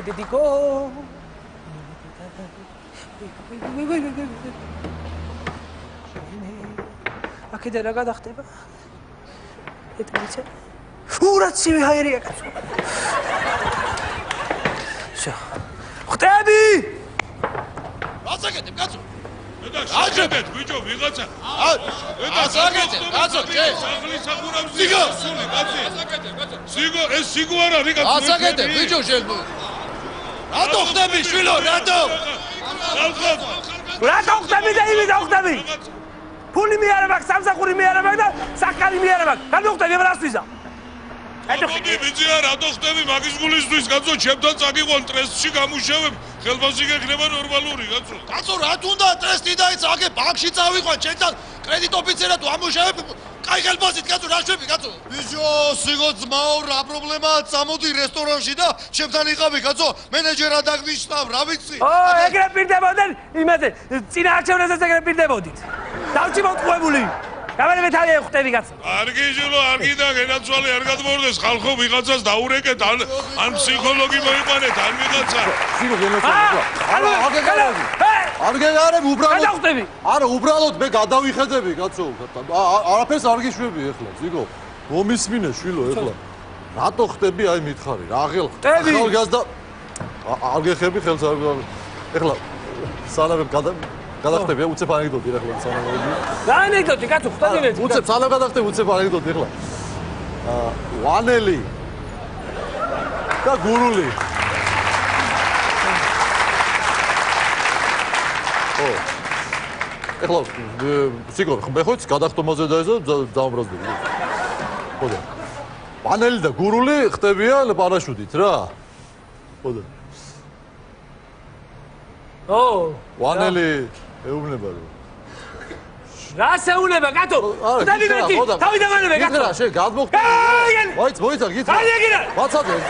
Did he go? აქედან რა გადახდება? ეტყიჩე. ურაცივი ჰაერია კაცო. შო. ხტები! რასაკეთებ კაცო? აჭებეთ ბიჭო ვიღაცა. რასაკეთებ კაცო? სახლის სახურავზე სული კაცი. რასაკეთებ კაცო? სიგო ეს სიგო არა რიკაც. რასაკეთებ ბიჭო შენ? რატო ხტები შვილო რატო? რატო ხტები და იმი და ხტები? ფული მე არა მაქვს, სამსახური მე არა მაქვს და საკალი მე არა მაქვს. რატო ხტები რასთვისა? ბიჭი რატო ხტები მაგის გულისთვის კაცო ჩემთან წაგიყვან ტრესტში გამუშავებ ხელფასი გექნება ნორმალური კაცო. კაცო რა თუნდა ტრესტი დაიცა აგე ბანკში წავიყვან ჩემთან კრედიტ ოფიცერად ვამუშავებ კაი ხელფასით კაცო რა შვები კაცო. ბიჭო სიგო ძმაო რა პრობლემაა წამოდი რესტორანში და ჩემთან იყავი კაცო მენეჯერად აღნიშნავ რა ვიცი. ეგრე პირდებოდენ იმაზე წინა არჩევნებზეც ეგრე პირდებოდით. დავჭი მოტყუებული. გამარჯვე თავი ხტები კაცო. არგი ჟილო არგი და გენაცვალე არ გადმოვდეს ხალხო ვიღაცას დაურეკეთ ან ფსიქოლოგი მოიყვანეთ ან ვიღაცა. სიგო გენაცვალე. არ გეგარები უბრალოდ. გადახტები. არა უბრალოდ მე გადავიხედები კაცო. არაფერს არ გიშვები ეხლა სიგო. მომისმინე შვილო ეხლა. რატო ხტები აი მითხარი რა ღელ. ახალგაზრდა არ გეხები ხელს არ ეხლა სანამ გადახტები უცებ ანეკდოტი ეხლა სანამ. რა ანეკდოტი კაცო ხტები მე. უცებ სანამ გადახტები უცებ ანეკდოტი ეხლა. ვანელი და გურული. ეხლა სიგო მე ხო იცი გადახტომაზე დაიზო დაამბრაზდები. ხოდა. ვანელი და გურული ხტებიან პარაშუტით რა. ხოდა. ვანელი ეუბნება რომ რა შეუნება კაცო? ხტები მეტი. თავი დამანებე კაცო. გითხრა შენ გადმოხტი. მოიცა გითხრა. აიგირა. ვაცადე ეს.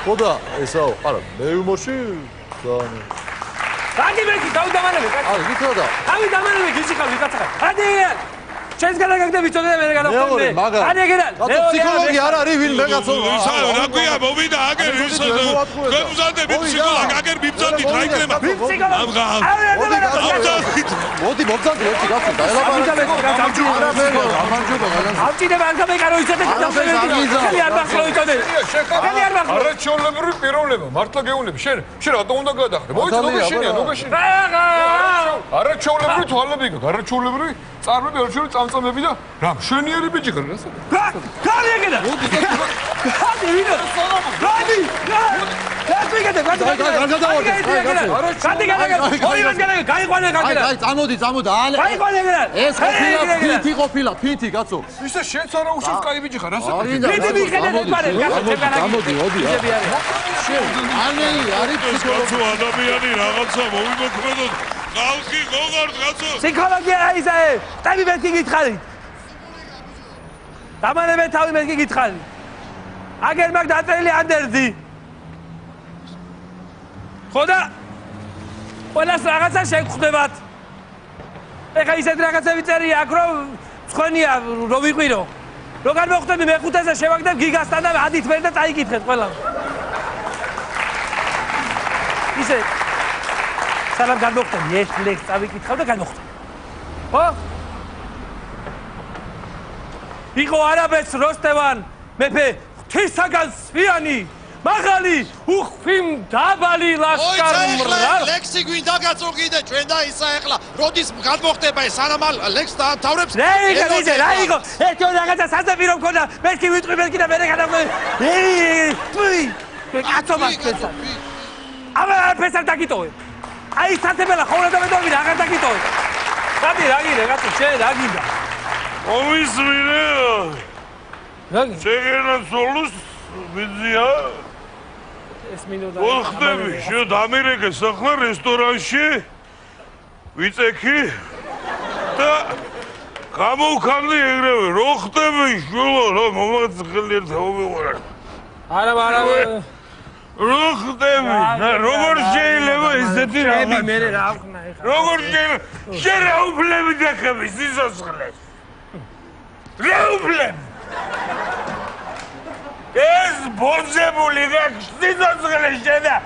ხოდა ესაო, არა, მე იუმორში ძალიან აგი მეტი თავი დამანებე კაცო. არა, გითხრა და. თავი დამანებე გიჩიხავი კაცო. ადი. ჩვენს გადაგაგდები წოდე მე გადავხტები. აიგირა. კაცო ფსიქოლოგი არ არის ვინ მე კაცო. ისა რა ქვია მოვიდა აგერ ისა გემზადები ფსიქოლოგი აგერ მიბძანდით რა იქნება? მოდი მობძანდე ერთი კაცო დაელაპარაკე. ავჭიდება ანკამეკარო იცოდე და არ ბახრო იცოდე. შეკავი არ ბახრო. არაჩვეულებრივი პიროვნება მართლა გეუბნები შენ რატომ უნდა გადახრე? მოიცა ნოგაშენია ნოგაშენი. არაჩვეულებრივი თვალები გაქვს არაჩვეულებრივი წარმები არჩეული წამწამები და რა მშვენიერი ბიჭი ხარ რასა? ხარი ეგედა. ხარი ვინო? ხარი. გასვიგეთე გადაგე. გაიყვანე გაგერა. აი წამოდი ale გაიყვანე ეგედა. ეს ყოფილა ფითი კაცო. ისე შენც არა უშავს კაი ბიჭი ხარ რასა? ფითი მიხედე ეკბარე კაცო წამოდი მოდი. შენ ანელი არის ფსიქოლოგი ადამიანი რაღაცა მოვიმოქმედოთ ხალხი გოგარ კაცო. ფსიქოლოგია ისე ტები მეთქი გითხარით. დამანებე თავი მეთქი გითხარით. აგერ მაგ დაწერილი ანდერძი. ხოდა ყველას რაღაცა შეგხვდებათ. ეხა ისეთ რაღაცები წერია აქ რომ ცხენია რო ვიყვირო. როგორ მოხდები მეხუთეზე შევაგდებ გიგასთან და ადით ვერ და წაიკითხეთ ყველამ. ისე სანამ გადმოხდები ერთ ლექს წავიკითხავ და გადმოხდები. ხო? იყო არაბეთს როსტევან მეფე ღვთისაგან სვიანი მაღალი უხვიმ დაბალი ლაშქარი მრარ ლექსი გვინდა გაწო კიდე ჩვენ და ისა ეხლა როდის გადმოხდება ეს სანამ ლექს დათავრებს რა იყო ერთი რაღაცა საზაფირო მქონდა მეთქი ვიტყვი მეთქი და მე გადავდე თუი კაცობა ფესა აბა ფესა დაგიტოვე აი სათებელა ხოლმე და მედოვი აღარ დაგიტოვე გადი რა გინდა კაცო შენ რა გინდა ოვისმინე შეგენა სოლუს ვიზია ეს მინუტა ხდები შენ დამირეკე სახლა რესტორანში ვიწექი და გამოვქანდი ეგრევე რო ხდები შულო რომ მომაწყილი ერთ მომიყვარა არა რო ხდები როგორ შეიძლება ესეთი რამე მე რა ვხნა ეხლა როგორ შეიძლება შენ რა უფლები დახები სიცოცხლეს რა უფლები ბოძებული და სიცოცხლე შედა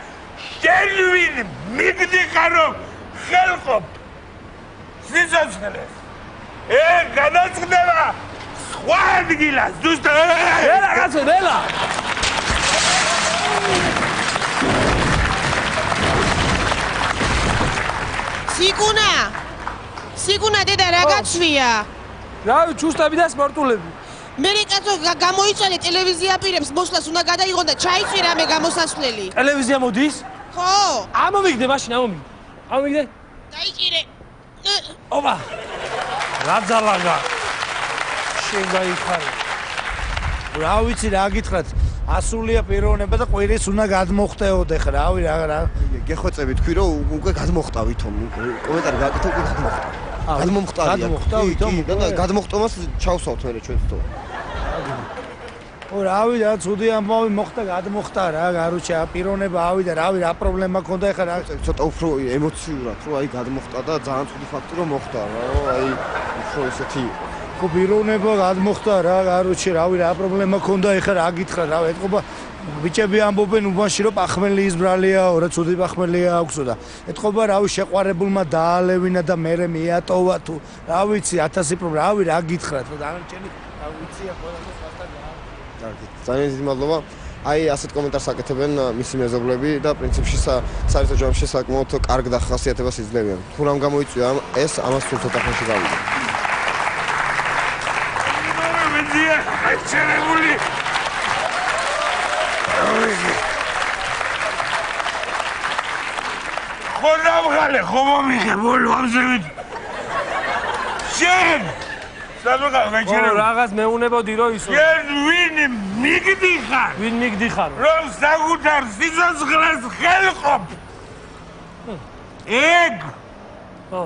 შენვინ მიგდიხარო ხელყოფ სიცოცხლეს გადაწყდება სხვა ადგილას ზუსტად ელა კაცო ელა სიგუნა დედა რა გაცვია რავი ჩუსტები და სპორტულები მე კაცო გამოიწვია ტელევიზია პირებს მოსვლას უნდა გადაიღო და ჩაიცვი რამე გამოსასვლელი ტელევიზია მოდის ხო ამომიგდე მაშინ ამომიგდე დაიჭირე ოპა რა ძალაგა შენ გაიხარე რა ვიცი რა გითხრათ ასულია პიროვნება და ყვირის უნდა გადმოხტეოდე ხ რავი რა გეხვეწები თქვი რომ უკვე გადმოხტავითო კომენტარი გაკეთე უკვე გადმოხტავია გადმოხტომას ჩავსავთ მე ჩვენ თვითონ რავი რა ცუდი ამბავი მოხდა გადმოხტა რა გარუჩა პიროვნება ავიდა რავი რა პრობლემა ქონდა ეხლა რა ცოტა უფრო ემოციურად რომ აი გადმოხტა და ძალიან ცუდი ფაქტი რომ მოხდა რა რომ აი უფრო ესეთი ხო პიროვნება გადმოხტა რა გარუჩი რავი რა პრობლემა ქონდა ეხლა რა გითხრა რა ეთყობა ბიჭები ამბობენ უბანში რომ პახმელი ისბრალიაო რა ცუდი პახმელია აქვსო და ეთყობა რავი შეყვარებულმა დაალევინა და მერე მიატოვა თუ რა ვიცი 1000 პრობლემა რავი რა გითხრათ რომ დანარჩენი რა ვიცია ყველასთან ძალიან დიდი მადლობა აი ასეთ კომენტარს აკეთებენ მისი მეზობლები და პრინციპში საერთო ჯამში საკმაოდ კარგ დახასიათებას იძლევიან თუ რამ გამოიწვია ეს ამას თუ ცოტა ხანში გავიგე მედია აჩერებული ხონავღალე ხომომიღე ბოლო ამზევით შენ სადღაც გაჩერებული რაღაც მეუნებოდი რომ ისო შენ ვინ მიგდიხარ ვინ მიგდიხარ რომ საკუთარ სიცოცხლეს ხელყოფ ეგ ხო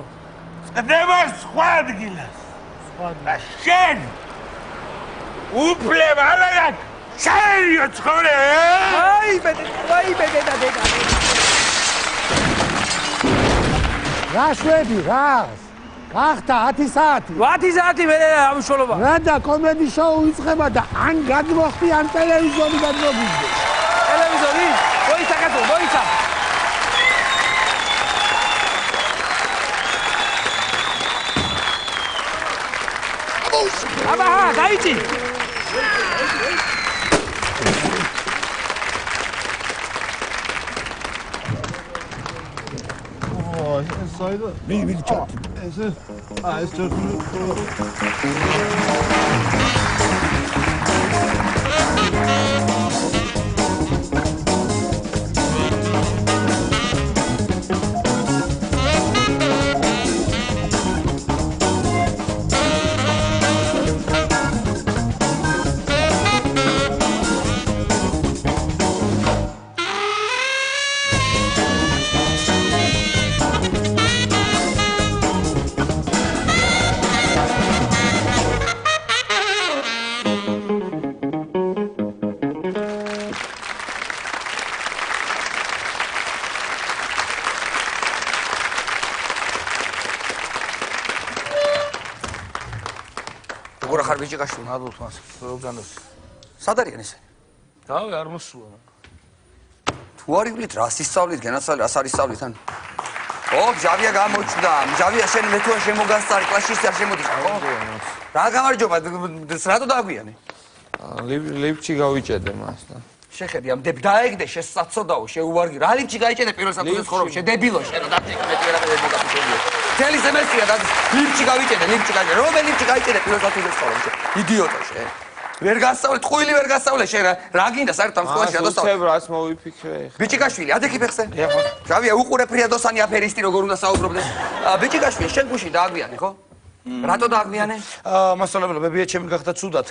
წდება სხვა ადგილას და შენ უფლებ ალაგად შენიო ცხოვრე აი ბედე და დედა რა შვები რას გახდა 10 საათი 10 საათი მე ამშოლობა რა და კომედი შოუ იწყება და ან გადმოხტი ან ტელევიზორი გადმოგიძე ტელევიზორი მოიცა კაცო მოიცა აბა დაიჭი საიდან მი ჩათ ეს ეს ხარ ბიჭი გაშლი მადლობთ მას როგორგანოს სად არიან ესე რავი არ მოსულა თუ არ ივლით რა სისწავლით განაცვალე რას არის სწავლით ან ო ჯავია გამოჩნდა ჯავია შენ მე თუ არ შემოგასწარი კლასში არ შემოდის ხო რა გამარჯობა რატო დაგვიანე ლიფტში გავიჭედე მას და შეხედი ამ დებ დაეგდე შესაცოდაო შეუვარგი რა ლიფტში გაიჭედე პირველ სათულის ხორობ შედებილო შენ რა დაფიქრე მე ვერაფერ ვერ მოგაფიქრებია თელი სემესტრია და ლიფტში გავიჭედე რომელი ლიფტში გაიჭედე პირველ სათულის ხორობ იდიოტო შენ ვერ გასწავლე ტყუილი ვერ გასწავლე შენ რა გინდა საერთოდ ამ სკოლაში ადოსწავლე უცებ რას მოვიფიქრე ბიჭიკაშვილი ადექი ფეხზე ჯავია უყურე ფრიადოსანი აფერისტი როგორ უნდა საუბრობდეს ბიჭიკაშვილი შენ გუში დააგვიანე ხო რატო დააგვიანე? მასწავლებლო, ბებია ჩემი გახდა ცუდად.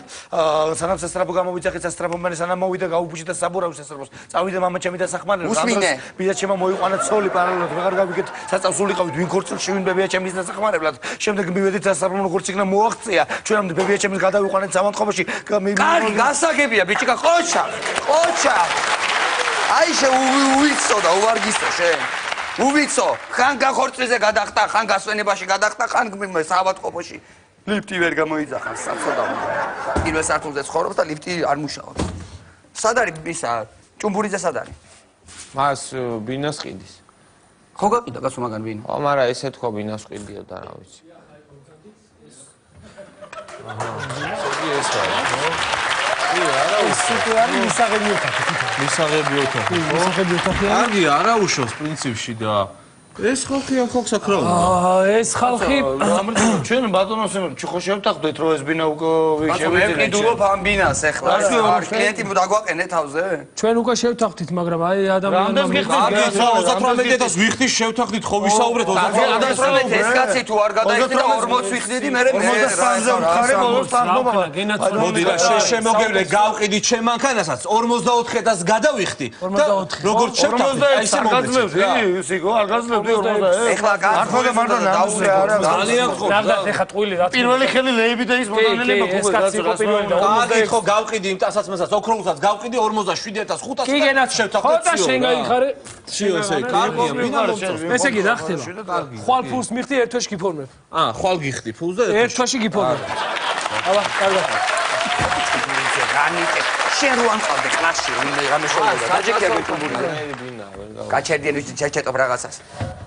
სანამ სასწრაფო გამოვიძახეთ სასწრაფო მერე სანამ მოვიდა გაუბუჭდა საბურავი სასწრაფოს. წავიდა მამა ჩემი და სახმარელო. უსმინე. ბიჭა ჩემმა მოიყვანა ცოლი პარალელურად ვეღარ გავიგეთ საწავს ულიყავით ვინ ქორწილში ვინ ბებია ჩემის და სახმარებლად. შემდეგ მივედით სასწრაფო როგორც იქნა მოაღწია. ჩვენამდე ბებია ჩემის გადავიყვანეთ სამანტყობაში. კარგი, გასაგებია ბიჭიკა, ყოჩა. ყოჩა. აი შე უვიცო და უვარგისო შენ. უვიცო, ხან გახორწილზე გადახტა, ხან გასვენებაში გადახტა, ხან საავადმყოფოში. ლიფტი ვერ გამოიძახა, საწოდავ. პირველ სართულზე ცხოვრობს და ლიფტი არ მუშაობს. სად არის ისა ჭუმბურიძე სად არის? მას ბინას ყიდის. ხო გაყიდა კაცო მაგან ვინ? ხო, მაგრამ ესე თქვა ბინას ყიდიო და რა ვიცი. მისაღები ოთახი. კარგია, არა უშავს პრინციპში და ეს ხალხი ამ ხალხს აკრავდა. ეს ხალხი ჩვენ ბატონოს ხო შევთანხმდით რომ ეს ბინა უკვე მე ვყიდულობ ამ ბინას ახლა. კლიენტი დაგვაყენე თავზე? ჩვენ უკვე შევთანხმდით, მაგრამ აი ადამიანმა კარგია, 38-დან ვიხდი შევთანხმდით ხო ვისაუბრეთ 38 ეს კაცი თუ არ გადაიხდა 40 ვიხდიდი მე მოდი რა შემოგევლე გავყიდი ჩემ მანქანასაც 44-დან გადავიხდი და როგორც შევთანხმდით აი ესე მომეწევს რა. ისიგო არ გაძლევ ეხლა კაცო დაუსრე არა ძალიან ხო. ნამდვილად ეხა ტყუილი რა. პირველი ხელი ლეიბი და ის მონანელება ეს კაცი იყო პირველი და კარგი ხო გავყიდი იმ ტასაც მასაც ოქროულსაც გავყიდი 47500 კი გენაც ხო და შენ გაიხარე შიო ესე კარგია ბინა მომწონს. ესე იგი რა ხდება? ხვალ ფულს მიხდი ერთ თვეში გიფორმებ. ხვალ გიხდი ფულს და ერთ თვეში გიფორმებ. აბა კარგად. განიკე შენ რო ამყავდე კლასში რამე შევიდა დაჯექია გეთუბურიზე გაჩერდიან ვიცი ჩაჩეტობ რაღაცას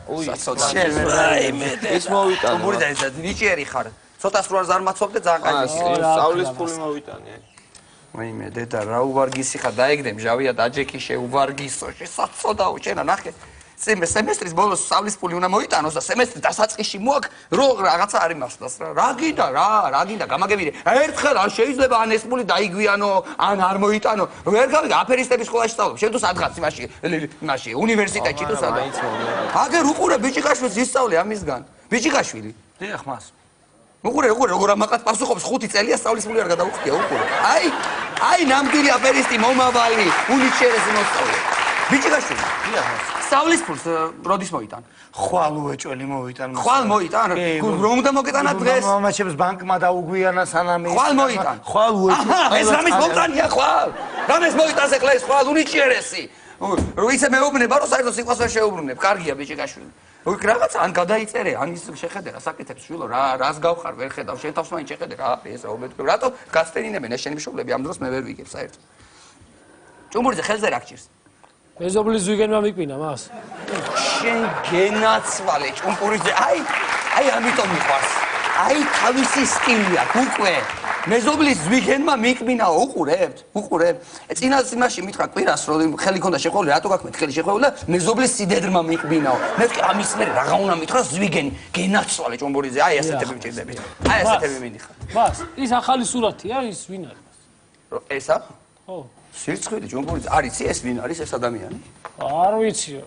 შენ რაიმე ეს მოვიტანე თუბურიზე ნიჭიერი ხარ ცოტა სულ არ ზარმაცობდე ძალიან კაი სწავლის ფული მოვიტანე ვაიმე დედა რა უვარგისი ხარ დაეგდე მჟავია დაჯექი შეუვარგისო შესაძოდაო შენა ნახე სემესტრის ბოლოს სწავლის ფული უნდა მოიტანოს და სემესტრის დასაწყისში მოაქვს რო რაღაცა არ იმასდას რა გინდა რა გინდა გამაგებინე ერთხელ არ შეიძლება ან ეს ფული დაიგვიანო ან არ მოიტანო ვერ გავიგე აფერისტების სკოლაში სწავლობ შენ თუ სადღაც იმაში უნივერსიტეტში თუ სადღაც აგერ უყურე ბიჭიკაშვილს ისწავლე ამისგან ბიჭიკაშვილი დიახ მას უყურე როგორ ამაყად პასუხობს 5 წელია სწავლის ფული არ გადაუხდია უყურე აი ნამდვილი აფერისტი მომავალი უნიჩერესი მოსწავლე ბიჭიკაშვილი დიახ მას სწავლის ფულს როდის მოიტან? ხვალ უეჭველი მოიტან. ხვალ მოიტან? რომ უნდა მოგეტანა დღეს? მამაჩემს ბანკმა დაუგვიანა სანამი. ხვალ მოიტან? ხვალ უეჭველი. აჰა, ეს რამის მომტანია ხვალ. რამის მოიტანს ეხლა ეს ხვალ უნიჭიერესი. რო იცე მეუბნება რომ საერთოდ სიყვას ვერ შეუბრუნებ. კარგია ბიჭიკაშვილი. ოიქ რაღაც ან გადაიწერე, ან ის შეხედე რა საკეთებს შვილო, რას გავხარ ვერ ხედავ, შენ თავს მაინც შეხედე რა არის ეს რა უბედური. რატო გასტენინებენ ეს შენი მშობლები ამ დროს მე ვერ ვიგებ საერთოდ. ჭუმბურიძე ხელზე რა გჭირს? მეზობლის ზვიგენმა მიკმინა მას. შენ გენაცვალე ჭუმპურიძე აი ამიტომ მიყვარს აი თავისი სტილი აქვს უკვე მეზობლის ზვიგენმა მიკმინა უყურებთ წინას იმაში მითხრა კვირას რომ ხელი ქონდა შეხვეული რატო გაქვთ ხელი შეხვეული და მეზობლის სიდედრმა მიკმინაო მე ვთქვი ამის მერე რაღა უნდა მითხრა ზვიგენი გენაცვალე ჭუმპურიძე აი ასეთები მჭირდებით აი ასეთები მინიხარ მას ის ახალი სურათია ის ვინ არის ესა ხო სირცხვილი ჭუმპურიძე არიცი ეს ვინ არის ეს ადამიანი არ ვიციო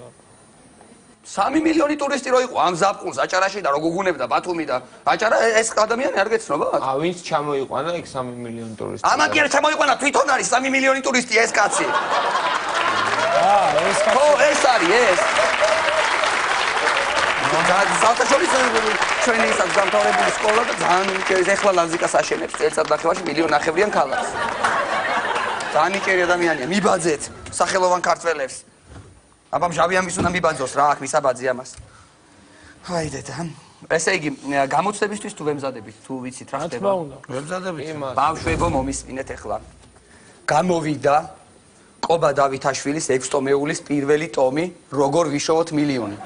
3 მილიონი ტურისტი რო იყო ამ ზაფხულს აჭარაში და რო გუგუნებდა ბათუმი და აჭარა ეს ადამიანი არ გეცნობა? ვინც ჩამოიყვანა იქ 3 მილიონი ტურისტი. ამა კი არ ჩამოიყვანა, თვითონ არის 3 მილიონი ტურისტი ეს კაცი. ეს კაცი. ხო, ეს არის ეს. საერთაშორისო ჩვენი ის დამთავრებული სკოლა და ძალიან ეხლა ლანზიკას აშენებს წელიწადნახევარში 1.5 მილიონიან ქალაქს. ძალიან იჭერი ადამიანია, მიბაძეთ სახელოვან ქართველებს. აბა მჟავიანის უნდა მიბაძოს რა აქ მისაბაძი ამას. აი დედა. ესე იგი გამოცდებისთვის თუ ვემზადებით თუ ვიცით რა ხდება? ვემზადებით. ბავშვებო მომისმინეთ ახლა. გამოვიდა ყობა დავითაშვილის 6 ტომეულის პირველი ტომი როგორ ვიშოვოთ მილიონი.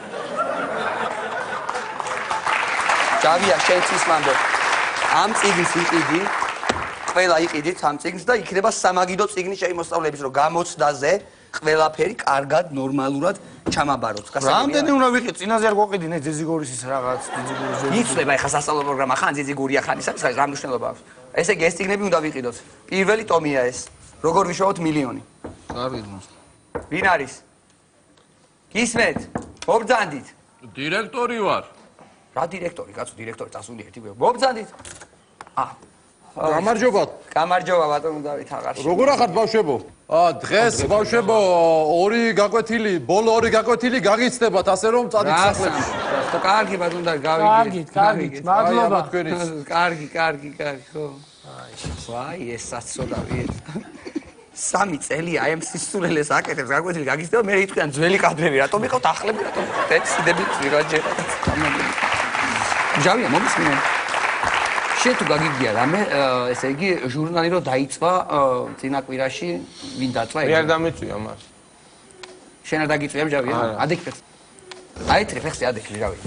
ჯავია შენთვის მანდო. ამ წიგნს იყიდი, ყველა იყიდით ამ წიგნს და იქნება სამაგიდო წიგნი შეიმოსწავლების რომ გამოცდაზე ყველაფერი კარგად ნორმალურად ჩამაბაროთ. რამდენი უნდა ვიყიდე? წინაზე არ გვაყიდი ნე ძიზიგორის ის რაღაც ძიზიგურის. იცლება ეხა სასწავლო პროგრამა ხან ძიზიგურია ხან ის არის რა მნიშვნელობა აქვს. ესე იგი ეს წიგნები უნდა ვიყიდოთ. პირველი ტომია ეს. როგორ ვიშოვოთ მილიონი. კარგი. ვინ არის? გისმენთ? მობრძანდით. დირექტორი ვარ. რა დირექტორი? კაცო დირექტორი წასული ერთი გვერდ. მობრძანდით. გამარჯობა. გამარჯობა ბატონო დავით აღარ. როგორ ახართ ბავშვებო? დღეს ბავშვებო ორი გაკვეთილი, ბოლო ორი გაკვეთილი გაგიცდებათ, ასე რომ წადით სახლებში. კარგი ბატონო და გავიგეთ. კარგით, მადლობა. კარგი, ხო. ვაი, ეს საცოდავი. 3 წელია აი ამ სისულელეს აკეთებს გაკვეთილი გაგიცდება, მე იტყვიან ძველი კადრები, რატომ იყავთ ახლები, რატომ ტექსტები ვიღაჯერა. ჯავია მომისმინე. შენ თუ გაგიგია რამე, ესე იგი ჟურნალი რო დაიწვა წინა კვირაში, ვინ დაწვა? მე არ დამეწვია მას. შენ არ დაგიწვია მჟავია? ადექი. აიტრი ფეხზე ადექი ჟავი.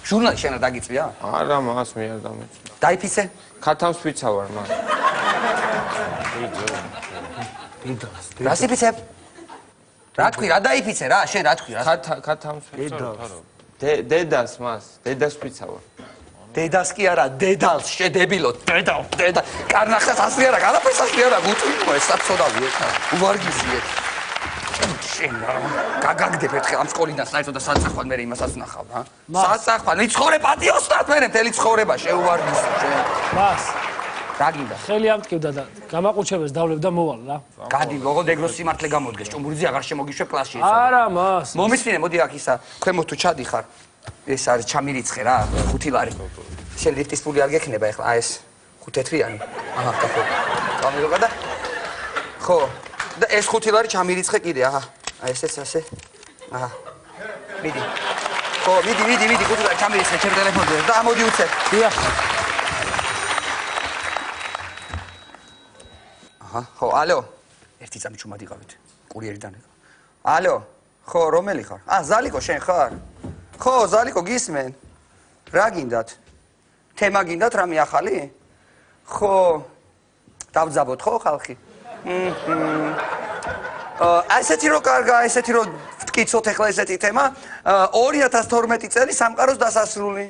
ჟურნალი შენ არ დაგიწვია? არა, მას მე არ დამეწვია. დაიფიცე? ქათამს ფიცა ვარ მას. რა სიფიცებ? რა თქვი, რა დაიფიცე რა, შენ რა თქვი რა? ქათამს ფიცა ვარ. დედას მას, დედას ფიცა ვარ. დედას კი არა, დედალს შედებილო, დედა. კარნახას ასლი არა, არაფერს ასლი არა, გუწვინო ეს საწოდავი ეს. უვარგისი ეს. შენ გაგაგდებ ერთხელ ამ სკოლიდან საერთოდ და საწახვად მე იმასაც ნახავ რა. საწახვად, მიცხოვრე პატიოსნად მე მთელი ცხოვრება შეუვარგისი შენ. მას რა გინდა? ხელი ამტკივდა და გამაყუჩებას დავლებ და მოვალ რა. გადი, ოღონდ ეგროს სიმართლე გამოდგეს, ჭუმბურიძე აღარ შემოგიშვე კლასში ეს. არა, მას. მომისმინე, მოდი აქ ისა, ქვემოთ თუ ჩადიხარ. ეს არის ჩამირიცხე რა, 5 ლარი. შენ ლიფტის ფული არ გექნება ეხლა, აი ეს 5 თეთრიანი. აჰა, კაფე. გამიგოგა და ხო, და ეს 5 ლარი ჩამირიცხე კიდე, აჰა. აი ესეც ასე. აჰა. მიდი. ხო, მიდი, 5 ლარი ჩამირიცხე ჩემ ტელეფონზე და ამოდი უცე. დიახ. აჰა, ხო, ალო. ერთი წამი ჩუმად იყავით. კურიერიდან. ალო. ხო, რომელი ხარ? ზალიკო შენ ხარ? ხო, ზალიკო გისმენ. რა გინდათ? თემა გინდათ რამე ახალი? ხო. დავძაბოთ ხო ხალხი? ასეთი რო კარგა, ესეთი რო ვტკიცოთ ახლა ესეთი თემა, 2012 წელი სამყაროს დასასრული.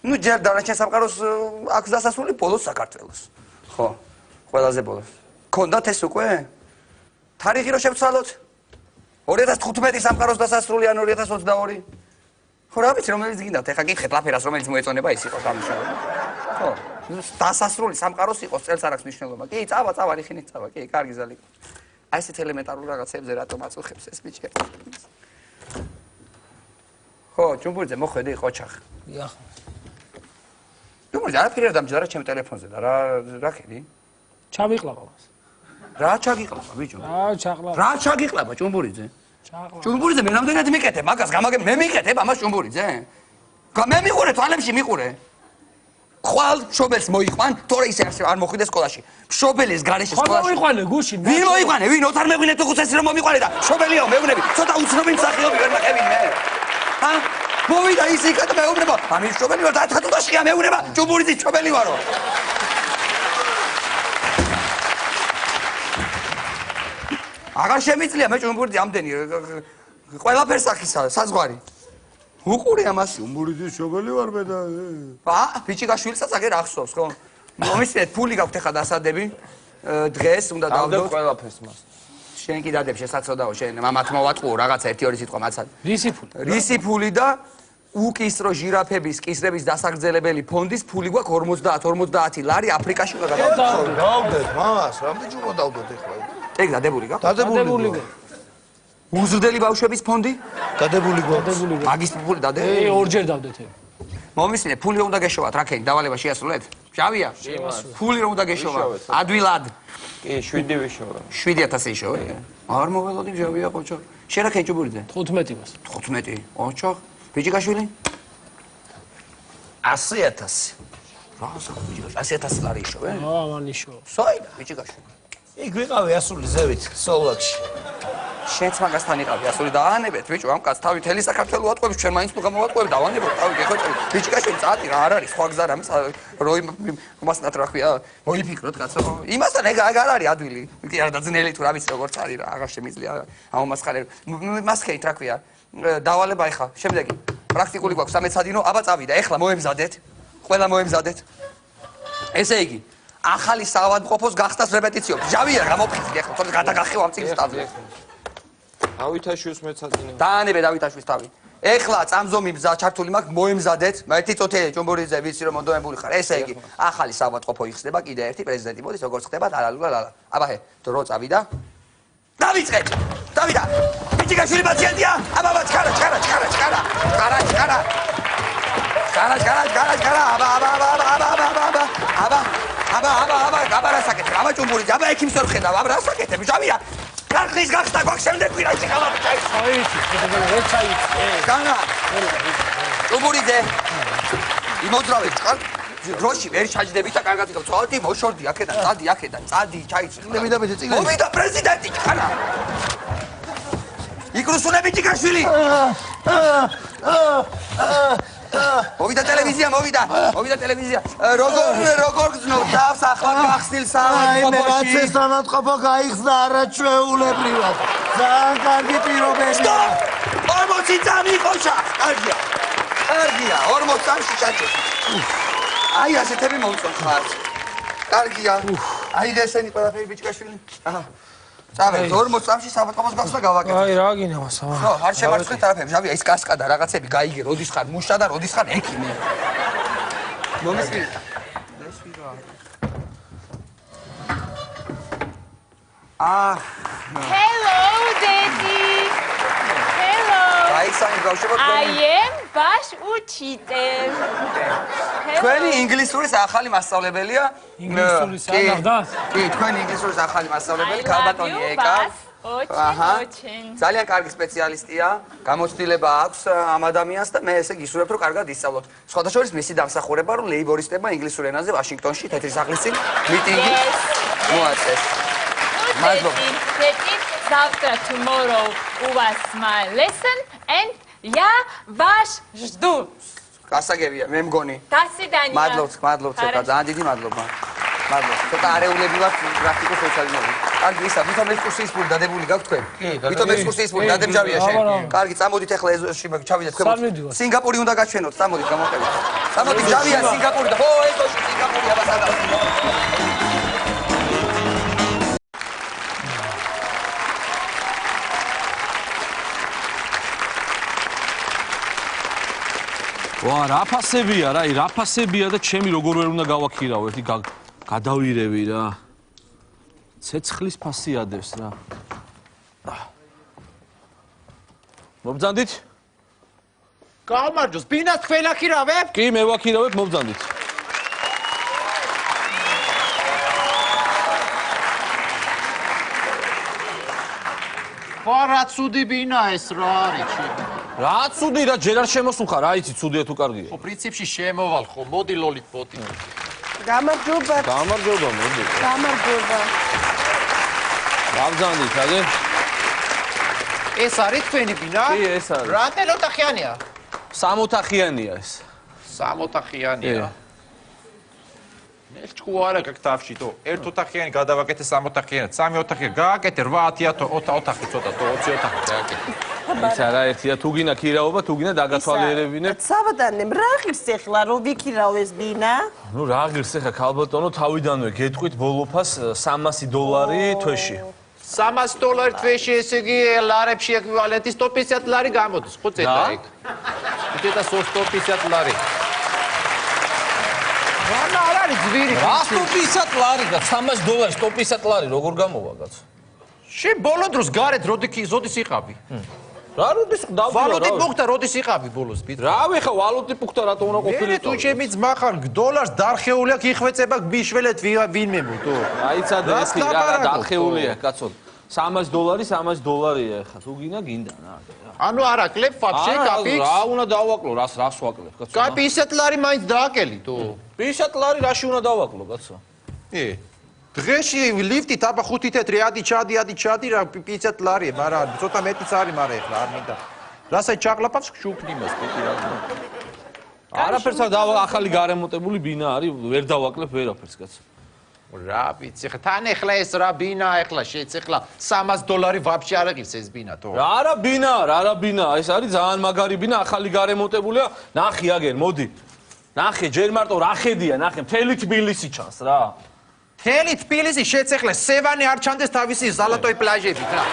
ნუ ჯერ დანარჩენ სამყაროს აქვს დასასრული ბოლოს საქართველოს. ხო, ყველაზე ბოლოს. გქონდათ ეს უკვე? თარიღი რო შევცვალოთ? 2015 სამყაროს დასასრული ან 2022? ხო, რა ვიცი, რომელიც გინდათ, ეხლა გითხეთ ლაფერას, რომელიც მოეწონება ის იყოს ამ მნიშვნელობა. ხო, დასასრული სამყაროს იყოს, წელს არ აქვს მნიშვნელობა. კი, წავა, რიხინით წავა, კი, კარგი ზალიკო. აი ესეთ ელემენტარულ რაღაცებზე რატომ აწუხებს ეს ბიჭი? ხო, ჭუმბურიძე, მოხვედი, ყოჩახ. დიახ. ჭუმბურიძე, არაფერი არ დამჯდა რა ჩემ ტელეფონზე და რა ხედი? ჩავიყლავა მას. რა ჩაგიყლავა, ბიჭო? რა ჩაყლავა? რა ჩაგიყლავა, ჭუმბურიძე? ჩაყლავა. ჭუმბურიძე, მე რამდენად მიკეთებ მაგას, მე მიკეთებ ამას ჭუმბურიძე? მე მიყურე თვალებში მიყურე. ხვალ მშობელს მოიყვან, თორე ისე არ მოხვიდეს სკოლაში. მშობელის გარეშე სკოლაში. ხო მოიყვანე გუშინ. ვინ მოიყვანე? ვინ ოთარ მეღვინე თუ ხუცესი რომ მომიყვანე და მშობელიო მეუბნები. ცოტა უცნობი მსახიობი ვერ მაყევინ მე. ჰა? მოვიდა ის იქა და მეუბნება. ამის მშობელი ვარ და თათუდაშია მეუბნება. ჭუმბურიძის მშობელი ვარო. აღარ შემიძლია მე ჭუმბურიძე ამდენი ყველაფერს ახისა საზღვარი. უყურე ამას. ჭუმბურიძის მშობელი ვარ მე და ბიჭიკაშვილსაც აგერ ახსოვს ხო? მომისმენთ, ფული გაქვთ ახლა დასადები. დღეს უნდა დავდოთ ყველაფერს მას. შენ კი დადებ შესაძოდაო, შენ მამათ მოვატყუო რაღაცა 1-2 სიტყვა მაცად. რისი ფული? რისი ფული და უკისრო ჟირაფების კისრების დასაგრძელებელი ფონდის ფული გვაქვს 50 ლარი აფრიკაში უნდა გადავდოთ. დავდეთ მამას, რამდენი ჯურო დავდოთ ახლა? ეგ დადებული გაქვს? დადებული. უზრდელი ბავშვების ფონდი? დადებული გვაქვს. მაგის ფული დადე? ორჯერ დავდეთ. მომისმინე, ფული რომ უნდა გეშოვათ, რა ქენი, დავალება შეასრულეთ? შავია? ფული რომ უნდა გეშოვათ, ადვილად. კი, 7 ვიშოვა. 7000 იშოვე? არ მოველოდი შავია ყოჩო. შენ რა ქენი ჭუბურიძე? 15 მას. 15. ოჩო. ბიჭიკაშვილი? 100,000. რა ზოგ ბიჭიკაშვილი 100,000 ლარი იშოვე? მან იშოვა. საიდან ბიჭიკაშვილი? იქ ვიყავი ასული ზევით, სოვლაკში. შენც მაგასთან იყავი ასული დაანებეთ ბიჭო ამ კაცს თავი თელი საქართველოს ვატყვევს ჩვენ მაინც თუ გამოვატყვევ დავანებოთ თავი გეხოჭები ბიჭიკაშვილი წადი რა არ არის სხვა გზა რამე როი მასნათ რა ხვია მოიფიქროთ კაცო იმასთან ეგ არ არის ადვილი კი არა დაძნელი თუ რა ვიცი როგორც არის რა აღარ შემიძლია ამომასხალე მასხეით რა ხვია დავალება ეხა შემდეგი პრაქტიკული გვაქვს სამეცადინო აბა წავიდა ეხლა მოემზადეთ ყველა მოემზადეთ ესე იგი ახალი საავადმყოფოს გახსნას რეპეტიციო ჟავია გამოფხიზდი ეხლა თორე გადაგახევ ამ წიგნის ტაბლეტს დავითაშვილს მეცადინე. დაანებე დავითაშვილს თავი. ეხლა წამზომი ბზა ჩართული მაქვს მოემზადეთ. ერთი წოთე ჭუმბურიძე ვიცი რომ მონდომებული ხარ. ესე იგი, ახალი საავადმყოფო იხსნება კიდე ერთი პრეზიდენტი მოდის როგორც ხდება ლალა. აბა დრო წავიდა. დავიწყეთ. დავიდა. ბიჭიკაშვილი პაციენტია. აბა ჩქარა. აბა რასაკეთებ? აბა ჭუმბურიძე, აბა ექიმს ვერ ხედავ. აბა რასაკეთებ? ჟავია. კარხის გახსნა გვაქვს შემდეგ კვირაში ხალხი ჩაიცი. ვერ ჩაიცი. განა. ჭუმბურიძე. იმოძრავეთ, წყალ. დროში ვერ ჩაჯდები და კარგად იქნება. წავდი, მოშორდი აქედან, წადი აქედან, წადი, ჩაიცრე. მოვიდა პრეზიდენტი, ხარა. იქრუსუნები ჭიკაშვილი. მოვიდა ტელევიზია, მოვიდა ტელევიზია. როგორ გზნობ თავს ახლა გახსნილ სამართლობაში. ეს სამართლობა გაიხსნა არაჩვეულებრივად. ძალიან კარგი პირობებია. 40 წამი ყოშა. კარგია, 40 წამში ჩაჭე. აი ასეთები მოვწონთ ხარ. კარგია. აი ესენი ყველაფერი ბიჭკაშვილი. აჰა. წავედით 40 წამში სამართლობას გახსნა გავაკეთე. აი რა გინდა მასა. ხო, არ შემარცხეთ არაფერი. ჟავი, ეს კასკადა რაღაცები გაიგე, როდის ხარ მუშა და როდის ხარ ექიმი. მომესმის. Hello, Daddy. Hello. გაიცანი გავშებოთ. I am Bash Uchiter. თქვენი ინგლისურის ახალი მასწავლებელია. ინგლისურის აღდას? კი, თქვენი ინგლისურის ახალი მასწავლებელი ქალბატონი ეკა. ოჩენ. ძალიან კარგი სპეციალისტია. გამოცდილება აქვს ამ ადამიანს და მე ესე გისურვებ რომ კარგად ისწავლოთ. სხვადასხვა მისი დამსახურება რომ ლეიბორისტებმა ინგლისურ ენაზე ვაშინგტონში თეთრი სახლის წინ მიტინგი მოაწეს. Daddy, завтра, tomorrow у вас my lesson and я вас жду. გასაგებია, მე მგონი. До свидания. მადლობთ, ძალიან დიდი მადლობა. მადლობა. ცოტა არეულები ვართ პრაქტიკულ სოციალიზმში. კარგი, ისა, ვითომ ექსკურსიის პური დადებული გაქვთ თქვენ? ვითომ ექსკურსიის პური დადებჯავია შენ? კარგი, წამოდით ახლა ეზოში ჩავიდეთ თქვენ. სინგაპური უნდა გაჩვენოთ, წამოდით გამოყევით. წამოდით ჯავია სინგაპური და ხო, ეზოში სინგაპური აბასადა. ვა, რა ფასებია რა, რა ფასებია და ჩემი როგორ ვერ უნდა გავაქირავ, ერთი გადავირევი რა. ცეცხლის ფასი ადევს რა. მობძანდით? გამარჯოს, ბინას თქვენ აქირავებთ? კი, მე ვაქირავებ, მობძანდით. რა ცუდი ბინა ეს რა არის? რა ცუდი რა, ჯერ არ შემოსულხარ, რა იცი, ცუდია თუ კარგია. ხო, პრინციპში შემოვალ ხო, მოდი ლოლიპოტი. გამარჯობა. გამარჯობა, მოდი. გამარჯობა. მობძანდით, აგე? ეს არის თქვენი ბინა? კი, ეს არის. რატენ ოთახიანია? 3 ოთახიანია ეს. 3 ოთახიანია. ეს ჩქო არა გაკეთავში თო. 1 ოთახიანი გადავაკეთე 3 ოთახიანად. 3 ოთახი გააკეთე 8-10 ოთახი ცოტა თო 20 ოთახი გააკეთე. ის არა ერთია, თუ გინდა ქირაობა, თუ გინდა დაგათვალიერებინებ. საბადანემ რა ღირს ეხლა რომ ვიქირავ ეს ბინა? ნუ რა ღირს ახლა ქალბატონო, თავიდანვე გეტყვით ბოლოფას $300 თვეში. $300 თვეში, ესე იგი ლარებში ეკვივალენტი $150 გამოდის, ხო წედა ეგ. წედა $150. რა არის ძვირი? რა $150 და $300 $150 როგორ გამოვა კაცო? შენ ბოლო დროს გარეთ როდის იყავი? რა როდის დავდივარ? ვალუტი პუნქტა როდის იყავი ბოლოს ბიჭო? რავი ხა ვალუტი პუნქტა რატო უნდა ყოფილიყო? თუ ჩემი ძმა ხარ დოლარს დარხეული აქვს იხვეწება ბიშველეთ ვინმე მოდო. აიცადე ეს რა დარხეულია კაცო. $300 $300-ია ხა თუ გინდა რა. ანუ არა კლებ ვაფშე კაპიქს? რა უნდა დავაკლო, რას ვაკლებ კაცო? კაი $50 მაინც დააკელი თუ. $50 რაში უნდა დავაკლო კაცო? დღეში ლიფტით აბა 5 თეთრი ადი ჩადი რა $50-ია, მაგრამ ცოტა მეტიც არის, მაგრამ ეხლა არ მინდა. რასაც ჩაყლაპავს შუქნიმას პიტი რა. არაფერს არ ახალი გარემონტებული ბინა არის, ვერ დავაკლებ ვერაფერს კაცო. რა ვიცი ხა თან ეხლა ეს რა ბინა ეხლა შეც ეხლა $300 ვაფშე არ აღირს ეს ბინა თო. რა ბინა, ეს არის ძალიან მაგარი ბინა, ახალი გარემონტებულია. ნახე აგერ, მოდი. ნახე, ჯერ მარტო რა ხედია, ნახე, მთელი თბილისი ჩანს რა. მთელი თბილისი შეცეხლე სევანი არ ჩანდეს თავისი ზალატოი პლაჟებით რა.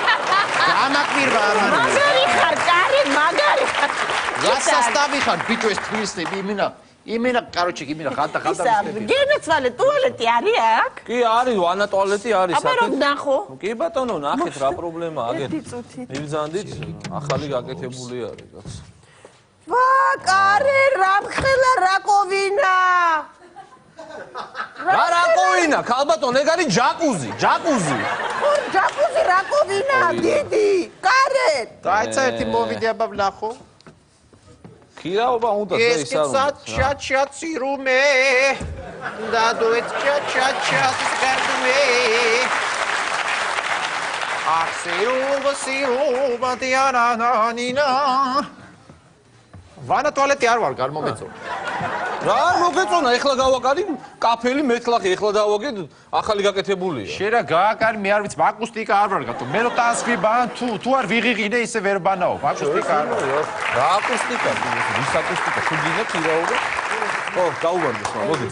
გამაკვირვა ამან. მაგარი ხარ, კარი, მაგარი ხარ. გასასტავი ხარ ბიჭო ეს თბილისი იმენა, კაროჩი, იმენა ხანდა ვისწავლე. გენაცვალე ტუალეტი არის აქ? კი არის, ვანა ტუალეტი არის. აბა რომ ნახო. კი ბატონო, ნახეთ რა პრობლემაა, აგერ. ერთი წუთით. მიბრძანდით, ახალი გაკეთებული არის, კაცო. ვა, კარი, რამხელა რაკოვინა. რა რაკოვინა, ქალბატონ, ეგ არის ჯაკუზი. ხო, ჯაკუზი რაკოვინა, დიდი. კარეთ. დაიცა ერთი მოვიდე აბა ვნახო. ქირაობა უნდა და ეს ჩაჩაცირუმე დადოეთ ჩაჩაცირუმე ახსირუბა დიანანინა ვანა ტუალეტი არ ვარ გამომეწო რა მოგეწონა ეხლა გავაკარი კაფელი მეთლახი ეხლა დავაგე ახალი გაკეთებულია შენ რა გააკარი მე არ ვიცი აკუსტიკა არ ვარ გატო მე რო ტანსვი ბან თუ არ ვიღიღინე ისე ვერ ბანაობ აკუსტიკა არ ვარ რა აკუსტიკა ვის აკუსტიკა თუ გინდა ქირაობა ო გაუვარდეს მოდი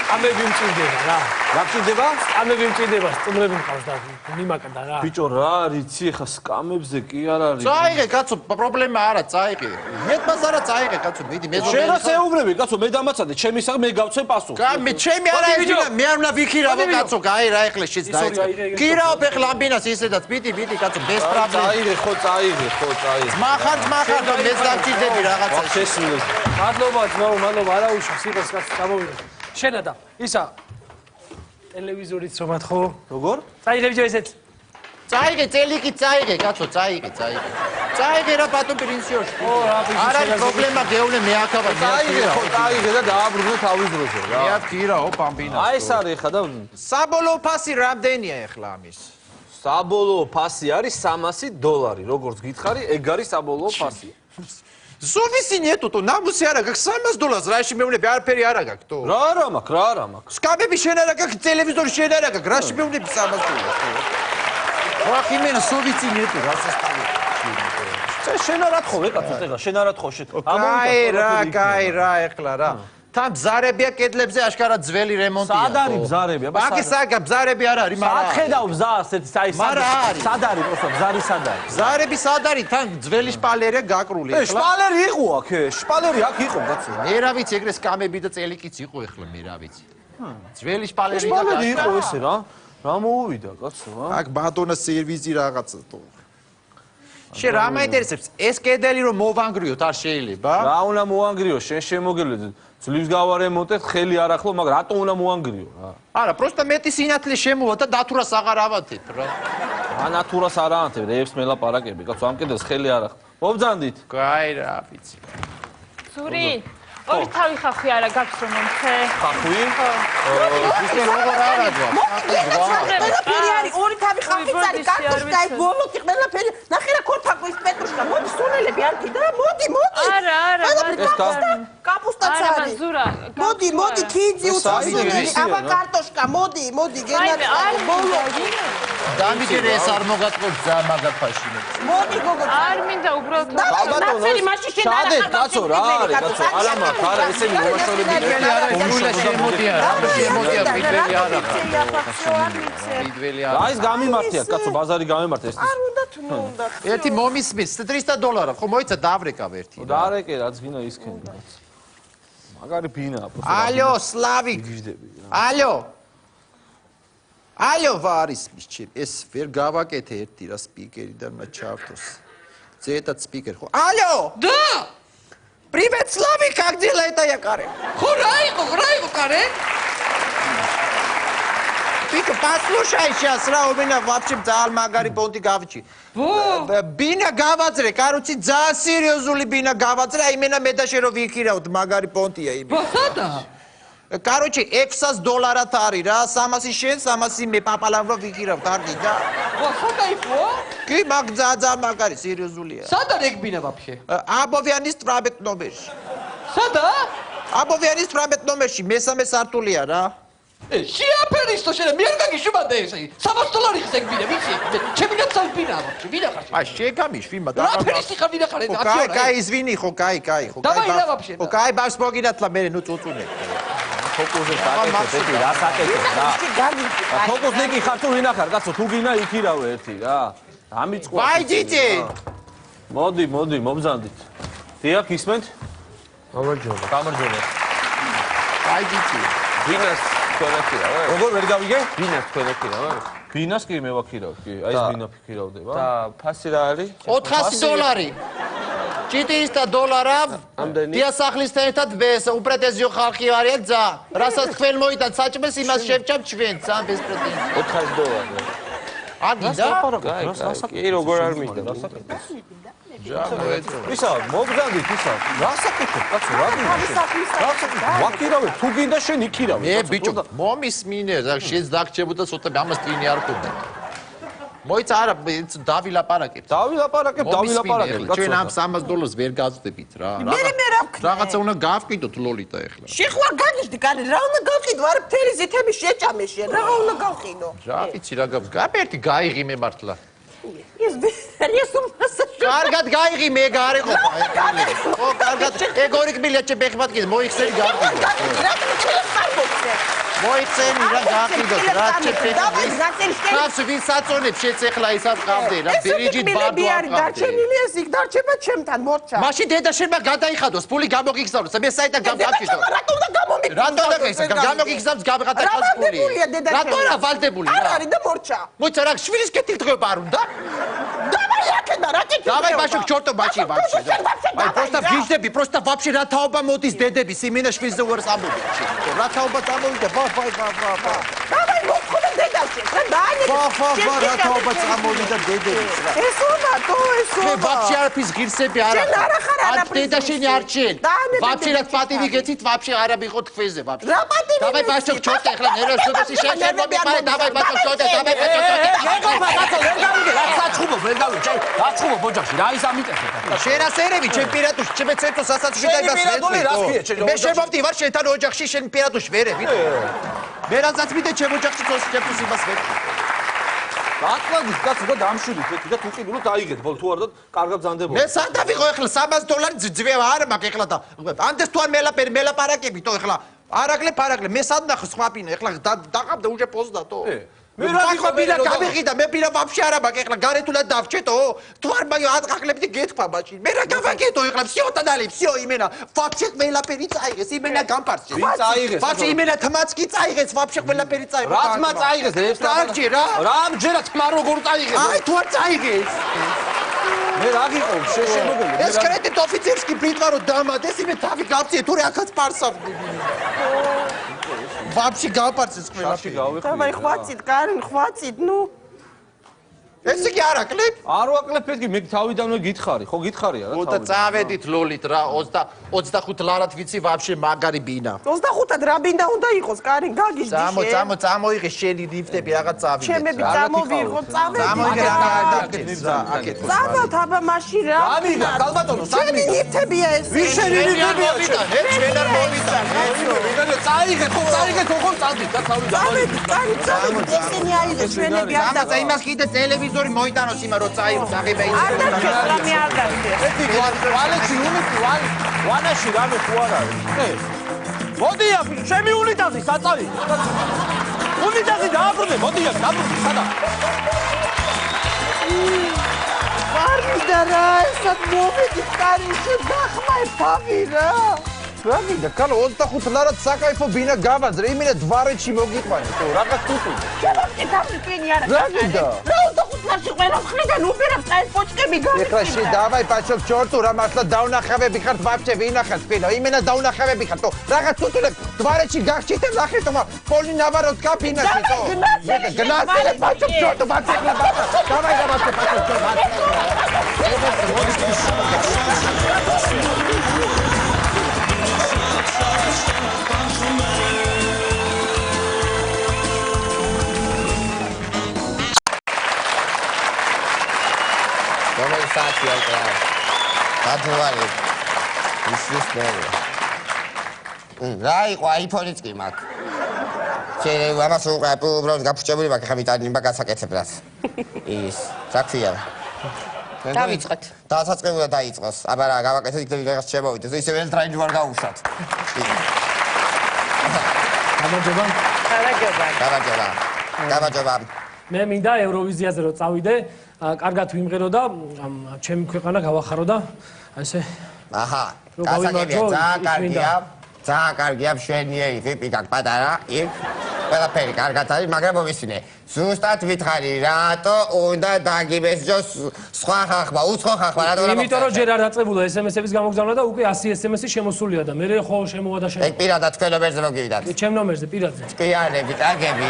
ამები მჭირდება რა. რა მჭირდება? ამები მჭირდება, სტუმრები მყავს და მიმაკდა რა. ბიჭო რა არიცი ხა სკამებზე კი არ არის. წაიღე კაცო, პრობლემა არა, წაიღე. მეტმას არა წაიღე კაცო, მიდი მე შენ რა შეუბრები კაცო, მე დამაცადე, ჩემი სახე მე გავცე პასუხი. მე ჩემი არა ეძინა, მე არ უნდა ვიქირავო კაცო, გაი რა ეხლა შეც დაიწყე. ქირავ ეხლა ამბინას ისედაც, მიდი კაცო, без проблем. წაიღე ხო, წაიღე. მახან მეც დამჭირდები რაღაცა. შესულე. მადლობა ძმაო, მადლობა, არა უშავს სიტყვას კაცო, გამოვიდა. შენადა, ისა ტელევიზორით რომათ ხო? როგორ? წაიღე ბიჭო ესეთ. წაიღე წელიკი წაიღე კაცო, წაიღე. წაიღე რა ბატონ პრინციოში. ო რა პრინცი. არა პრობლემა გეუნე მე ახავა. წაიღე და დააბრუნე თავის დროზე რა. მე აქირაო პამბინა. აი ეს არის ხა და საბოლოო ფასი რამდენია ეხლა ამის? საბოლოო ფასი არის $300, როგორც გითხარი, ეგ არის საბოლოო ფასი. Zovisi netu to, namusi ara gak $300, raši meune bearperi ara gak to. რა არა მაქვს. Skabebi შენ არა gak televizori შენ არა gak, raši meune $300. რა ხიმენა Zovisi netu, რა შენ არა თხოვე კაცო, შენ არა თხოვ შენ. კაი რა ეხლა რა. თან ბზარებია კედლებზე აშკარა ძველი რემონტია. სად არის ბზარებია? მაგისაგა ბზარები არ არის, მაგრამ სად ხედავ ბზას ეს აი სად არის პროსტა ბზარი სად არის? ბზარები სად არის? თან ძველი შპალერია გაკრული ეხლა. შპალერი იყო აქ, შპალერი აქ იყო კაცო. მე რა ვიცი, ეგრე სკამები და წელიკიც იყო ეხლა მე რა ვიცი. ძველი შპალერი და შპალერი იყო ესე რა. რა მოუვიდა კაცო, რა? აქ ბატონა სერვიზი რაღაცა თო. შენ რა მაინტერესებს? ეს კედელი რომ მოვანგრიოთ არ შეიძლება? რა უნდა მოვანგრიო? შენ შემოგელოდე. ძლივს გავარემონტეთ, ხელი არ ახლო, მაგრამ რატო უნდა მოვანგრიო რა? არა, პროსტა მეტი სინათლე შემოვა და დათურას აღარ ავათებ რა. რა ნათურას არ ავათებ, რეებს მელაპარაკები, კაცო, ამ კედელს ხელი არ ახლო. მობძანდით. კაი რა, ვიცი. ზური, ორი თავი ხახვი არა გაქვს რომ მომხე? ხახვი? ისე როგორ არა ძვა? ყველაფერი არის, ორი თავი ხახვიც არის, კარტოშკა, ეს ბოლოთი ყველაფერი. ნახე რა ქორთაკვის პეტრუშკა, მოდი სუნელები არ კიდე რა, მოდი. არა. კაპუსტაც არა, არის. ზურა. მოდი, ქიძი უსუნელი, აბა კარტოშკა, მოდი, გენაწყალე, ბოლო. დამიგერე ეს არ მოგატყობ ძა მაგაფაში. მოდი გოგო. არ მინდა უბრალოდ ნაცელი მაშინ შენ არ შადეთ კაცო რა არის კაცო არა მაქვს არა ესენი მომაშორები გულა შემოდია რა შემოდია მიდველი არა მიდველი არა აი ეს გამიმართია კაცო ბაზარი გამიმართა ეს არ უნდა თუ უნდა ერთი მომისმის $300 ხო მოიცა დავრეკავ ერთი დაარეკე რაც გინდა ისქენი მაგარი ბინა ალო სლავიკ ალო ვარის მისჩი ეს ვერ გავაკეთე ერთი რა სპიკერი და უნდა ჩავთოს ზედაც სპიკერი ხო ალო და Привет, Славик, как дела это я каре? Раико, каре? Ты послушай сейчас, у меня вообще ძალიან მაგარი პონტი გავჭი. ბინა გავაძრე, короче, ძალიან სერიოზული ბინა გავაძრე, აი მენა მე და შენ რო ვიქირავთ, მაგარი პონტია იმი. სადა? короче, $600 არის რა, 300 შენ, 300 მე პაპალამ რო ვიქირავთ, კარგი და. სადა იყო? კი, მაგ ძალიან მაგარი, სერიოზულია. სადა ეგ ბინა вообще? აბოვიანის 18 ნომერში. სადა? აბოვიანის 18 ნომერში, მესამე სართულია რა. შეაფერისტო შენ მე არ გაგიშუბადე ესე $300 ხს ეგ ბინა ვიცი ჩემი ნაცალ ბინა вообще ბინა ხარ აი შეგამიშვი მაგრამ რა ფერისტი ხარ ბინა ხარ ეს აკციონა კაი извини ხო კაი დავაი რა вообще ხო კაი ბავს მოგინათლა მე ნუ წუწუნე ფოკუსზე საკეთებ რა საკეთებ რა ფოკუსზე კი ხარ თუ ვინა ხარ კაცო თუ გინა იქირავე ერთი რა ამიწყვა ვაი ჯიჯი მოდი მომბზანდით დიახ ისმენთ გამარჯობა ვაი ჯიჯი ბინას თქვენაკირავ როგორ ვერ გავიგე? ბინას თქვენაკირავ ბინას კი მე ვაქირავ კი აი ეს ბინა ფიქირავდება და ფასი რა არის? $400 $400 დიასახლისთან ერთად ბეს უპრეტენზიო ხალხი არიან ძა რასაც თქვენ მოიტან საჭმეს იმას შევჭამ ჩვენც ამ ბეს პრეტენზია $400 აგიდა? კი, როგორ არ მინდა. ისა, მოგზავნით ისა. რა საკითხი, კაცო, რა გინდა? ვაკირავე, თუ გინდა შენ იქირავე. ბიჭო, მომისმინე, რა შენს დაგჭებოდა ცოტა ამას ტვინი არ ქონდა. მოიცა არა, დავილაპარაკებ. დავილაპარაკებ. ჩვენ ამ $300 ვერ გავწდებით რა. მე რა ვქნა? რაღაცა უნდა გავყიდოთ ლოლიტა ახლა. შეხვარ გაგიჟდი კარი, რა უნდა გავყიდო? არ მთელი ზეთები შეჭამე შენ, რა უნდა გავყიდო? რა ვიცი რა გაბერთი გაიღი მე მართლა. ეს უმასაშო. კარგად გაიღი მე გარე ყოფა. ო კარგად ეგორი კბილია ჩებეხმად კიდე მოიხსენი გავყიდო. რა შეიძლება მოიცენი რა გაყიდოთ რა დავაი გაწენ შენ ხავს ვის საწონებს შეც ახლა ისად ყავდე რა ბერიჯით ბადო არის დარჩენილი ეს იქ დარჩება ჩემთან მორჩა მაშინ დედა შენმა გადაიხადოს ფული გამოგიგზავნოს მე საერთოდ გამგაბჭიდო რატომ და გამომიგზავნოს რატომ გამოგიგზავნოს გამღადა ფული რატომ რა ვალდებული არ არის და მორჩა მოიცა რა შვილის კეთილდღეობა არ უნდა давай აქედა რა კეთილდღეობა давай башок чёрто бачи вообще ай просто виждები просто вообще რა თაობა მოდის დედები სიმენა შვილზე უარს ამბობენ რა თაობა წამოვიდა давай მოხდა დედაში რა დაანე რა თაობა წამოვიდა დედების რა ესონა მე вообще არაფის ღირსები არ შენ არ ახარ არაფრის დედაშენი არჩენ вообще რა პატივი გეცით вообще არ ამიყოთ ქვეზე вообще რა პატივი давай башок чёрто ახლა ნერვოსობაში შენ მომიყარე давай башок чёрто давай башок чёрто ვერ გავიჭე რა ჩხუბო ბოჯახში რა ის ამიტეხე შენ ასერები ჩემ პირატუში ჩემ ცენტრ სასაცილო დაიბას მე შემოვდი ვარ შენთან ოჯახში შენ პირატუში ვერები მე რასაც მიდე ჩემ ოჯახში ჩემთვის იმას ვერ ბატლადის კაც უკვე დამშვიდით მე თვითონ უყიდულო დაიგეთ ბოლ თუ არ და კარგად ბრძანდებოდა მე სად ავიღო ახლა $300 ძვევა არ მაქვს ახლა და ანდეს თუ არ მელაპარაკები თო ახლა არაკლე პარაკლე მე სად ნახო სხვა პინა ახლა დაყავდა უჟე პოზდათო მე რა ვიყო ბინა გამიყიდა მე ბინა вообще არა მაქვს ახლა გარეთულად დავჭეთო თუ არ მაგ ატყაკლებდი გეთქვა მაშინ მე რა გავაკეთო ახლა всё დალი всё იმენა вообще ყველაფერი წაიღეს იმენა გამპარცე ვინ წაიღეს вообще იმენა თმაც კი წაიღეს вообще ყველაფერი წაიღეს რა თმა წაიღეს ეს რა რამჯერად თმა როგორ წაიღეს აი თუ არ წაიღეს მე რა გიყო შეშენებული ეს კრედიტ ოფიცერსკი ბრიტვა რო დამადეს იმე თავი გავწიე თუ რაკაც პარსავდი вообще გავპარცეს ყველაფერი давай хватит карин хватит ну ეს იგი არ აკლებ? არ ვაკლებ პედგი, მე თავიდანვე გითხარი, ხო გითხარია რა თავიდან. წავედით ლოლით რა 25 ლარად ვიცი вообще მაგარი ბინა. 25-ად რა ბინა უნდა იყოს, კარინ, გაგიჟდი შენ. წამოიღე შენი ლიფტები რაღაც წავიდეთ. ჩემები წამოვიღო, წავედი. წამოიღე რა აკეთე. წავალთ აბა მაშინ რა. ამიდა, ალბათონო, შენი ლიფტებია ეს. ვის შენი ლიფტებია? ჩვენ არ მოვიდა. წაიღეთ, ხო წავდით და თავიდან. წავედი, კარინ, წავედი, ესენი არის ჩვენები არ და. ამაზე იმას კიდე ტელევიზორი მოიტანოს იმა რო წაიღოს აღება ის. არ დაგჭირ, რამე არ დაგჭირ. ვალეცი უნიტი ვანაში რამე თუ არ არის. მოდია, ჩემი უნიტაზი საწავი. უნიტაზი დააბრუნე, მოდია, დაბრუნე, სადა. ვარდა რა, ესად მოვედი, კარინ, შეგახმარ თავი რა. რა გინდა, კალო 25 ლარად საკაიფო ბინა გავაძრე, იმენა დვარეჩი მოგიყვანე, თუ რაღაც თუთუ. დავიწვენი არა. რა გინდა? რა 25 ლარში ყველა მხრიდან უბერებს წაის პოჭკები გავიწვი. ეხლა შე დავაი პაჩოკ ჩორტუ რა მართლა დავნახავები ხართ ვაფშე ვინახეთ სპინა, იმენა დავნახავები ხართ, თო რაღაც თუთულებ დვარეჩი გახჩით და ნახეთ თო პოლი ნავაროთ კაფინაში თო. გნასელე პაჩოკ ჩორტუ ვაფშე ხლა დავაი დავაი პაჩოკ ჩორტუ. საათი ალკა. გადვალი. ისის მერე. რა იყო iPhone-იც კი მაქვს. შეიძლება ამას უბრალოდ გაფუჭებული მაქვს, ხა მიტანება გასაკეთებლად. ის საქმეა. დავიწყეთ. დასაწყებულა დაიწყოს. აბა რა, გავაკეთეთ იქნებ რაღაც შემოვიდეს. ისე ვერ დრაინჯ ვარ გავუშვათ. გამარჯობა. მე მინდა ევროვიზიაზე რო წავიდე, კარგად ვიმღერო და ჩემი ქვეყანა გავახარო და ესე აჰა, გასაგებია, ძალიან კარგია. ძალიან კარგია, მშვენიერი ტიპი გაქვს პატარა, იქ. ყველაფერი კარგად არის, მაგრამ მომისმინე. ზუსტად ვითხარი, რატო უნდა დაგიბესჯოს სხვა ხალხმა, უცხო ხალხმა, რატო უნდა იმიტომ რომ ჯერ არ დაწყებულა SMS-ების გამოგზავნა და უკვე 100 SMS-ი შემოსულია და მე ხო შემოვა და ეგ პირადად თქვენ ნომერზე მოგივიდათ. ჩემ ნომერზე პირადად. ჭკვიანები, კარგები,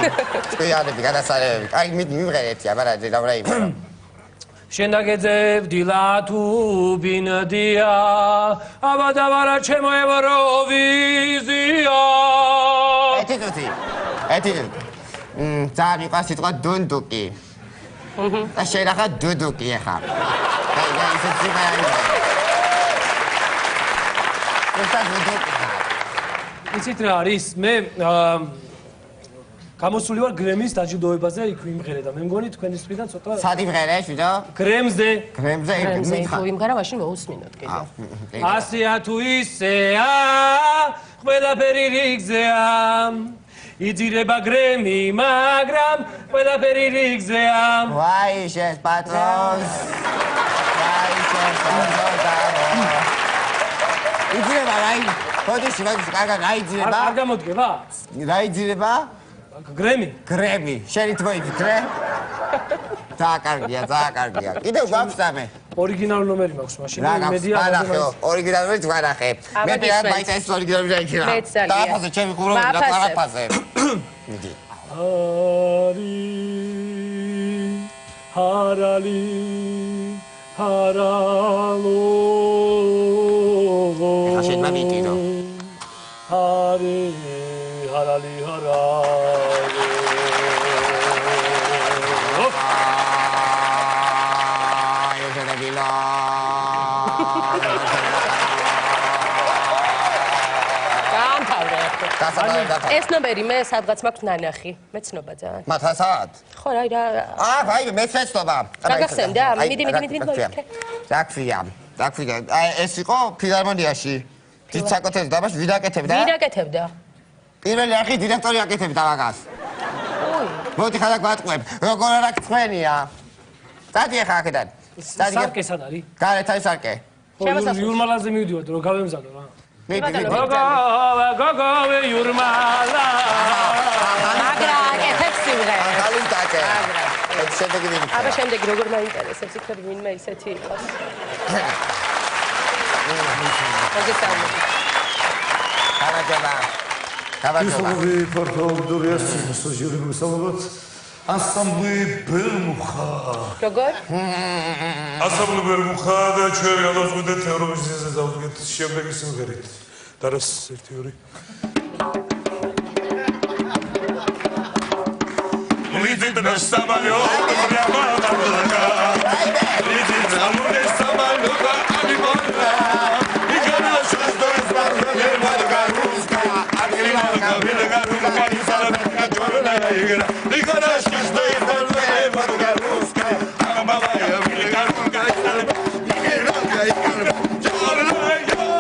ჭკვიანები, გადასარევები. აი მივიღეთ, აბარა რა იმერო. შენ დაგეძებ დილა თუ ბინდია აბა დავარა ჩემო ევროვიზია ეთიტუტი ძალიან იყო სიტყვა დუნდუკი და შენ ახლა დუდუკი ახლა იცით რა არის მე გამოსული ვარ გრემის დაჯილდოებაზე იქ ვიმღერე და მე მგონი თქვენის მხრიდან ცოტა სად იმღერე შვიდო? გრემზე მითხარ. ვიმღერა მაშინ მოусმინოთ კიდე. ასეა თუ ისეა ყველაფერი რიგზეა იძირება გრემი მაგრამ ყველაფერი რიგზეა ვაი შენ პატრონს ვაი შენ პატრონს იძირება რაი ბოდიში კარგად რაიძირება არ გამოდგება რაიძირება გრემი შენი თვოიფიქრე ძალიან კარგია კიდევ გვაქვს სამე ორიგინალური ნომერი მაქვს მაშინ იმედია ორიგინალური ვარახე მე პირად მაინც ორიგინალური რაიქირა დააფაზე ჩემი ხუროვი და პარაფაზე მიდი ჰარალი ჰარალო ხაშენ მამიტინო ჰარალი ეს ნომერი მე სადღაც მაქვს ნანახი, მეცნობა ძალიან. მათასად? ხო, რა. აი, მეც მეცნობა. გაგახსენდა? მიდი. დაგვია. აი, ეს იყო ფილარმონიაში. დიდ საკუთრებს დაბაში ვიდაკეთებდა? ვიდაკეთებდა. პირველი არხი დირექტორი აკეთებდა მაგას. მოდი ხარ გვატყუებ. როგორ არა გწმენია? დადი ახლა აქედან. სარკე სად არის? გარეთ არის სარკე. იურმალაზე მივდივარ რომ გავემზადო რა. გოგო იურმალა მაგრა აკეთებს სიმღერას. ახალი დაკე. შედეგი ვინმე. აბა შემდეგი როგორ მაინტერესებს იქნებ ვინმე ისეთი იყოს. Ისოვი პორტოგალიის სოციალური მოსახლეობის ანსამბლი ბერმუხა. როგორ? ანსამბლი ბერმუხა და ჩვენ გადავწყვეტეთ ევროვიზიაზე დავდგეთ შემდეგი სიმღერით. და რას ერთი ორი. Lidi dresta malio, prema malaka. Lidi dresta malio, ani malaka. Nikana shasta isbarna malaka ruska. Ani malaka bilga ruska, ani salaka jorna igra. Nikana shasta isbarna malaka ruska. Amama ya bilga ruska, salaka igra igra. Jorna igra.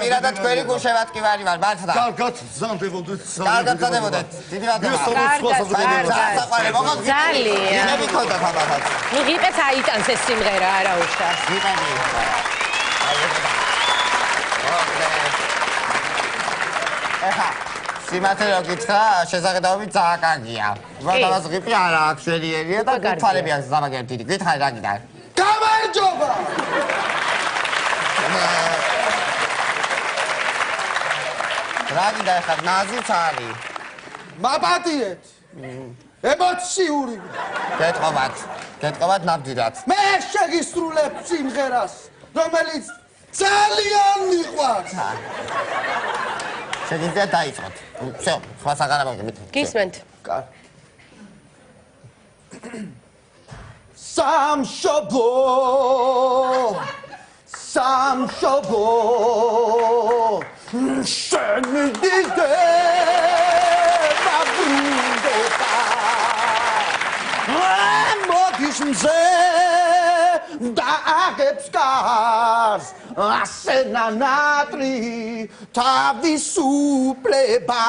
მირადა თქვენი გუშევატკი ვარი ვარ მართლა კარგად ზამდებოდეთ კარგად ზამდებოდეთ დიდი მადლობა ძალიან მე მიქონდა თამაშად ნუ ღიპეს აიტანს ეს სიმღერა არა უშავს ღიპენი ეხა სიმათე რო გითხრა შესაძლებლობები ძალიან კარგია უბრალოდ ღიპი არა აქვს შედიერია და გუთვალები აქვს ზამაგერ დიდი გითხარი რა გიტარ გამარჯობა რაგი დაიხარ ნაზიც არის მაპატიეთ ემოციური გეტყობათ ნამდვილად მე შეგისრულებ სიმღერას რომელიც ძალიან მიყვარს შეგიძლია დაიწყოთ всё სხვა საღარა მოგებით გისმენთ სამშობლო შენი დიდება ბრუნდება მოდის მზე და აღებს კარს ასე ნანატრი თავისუფლება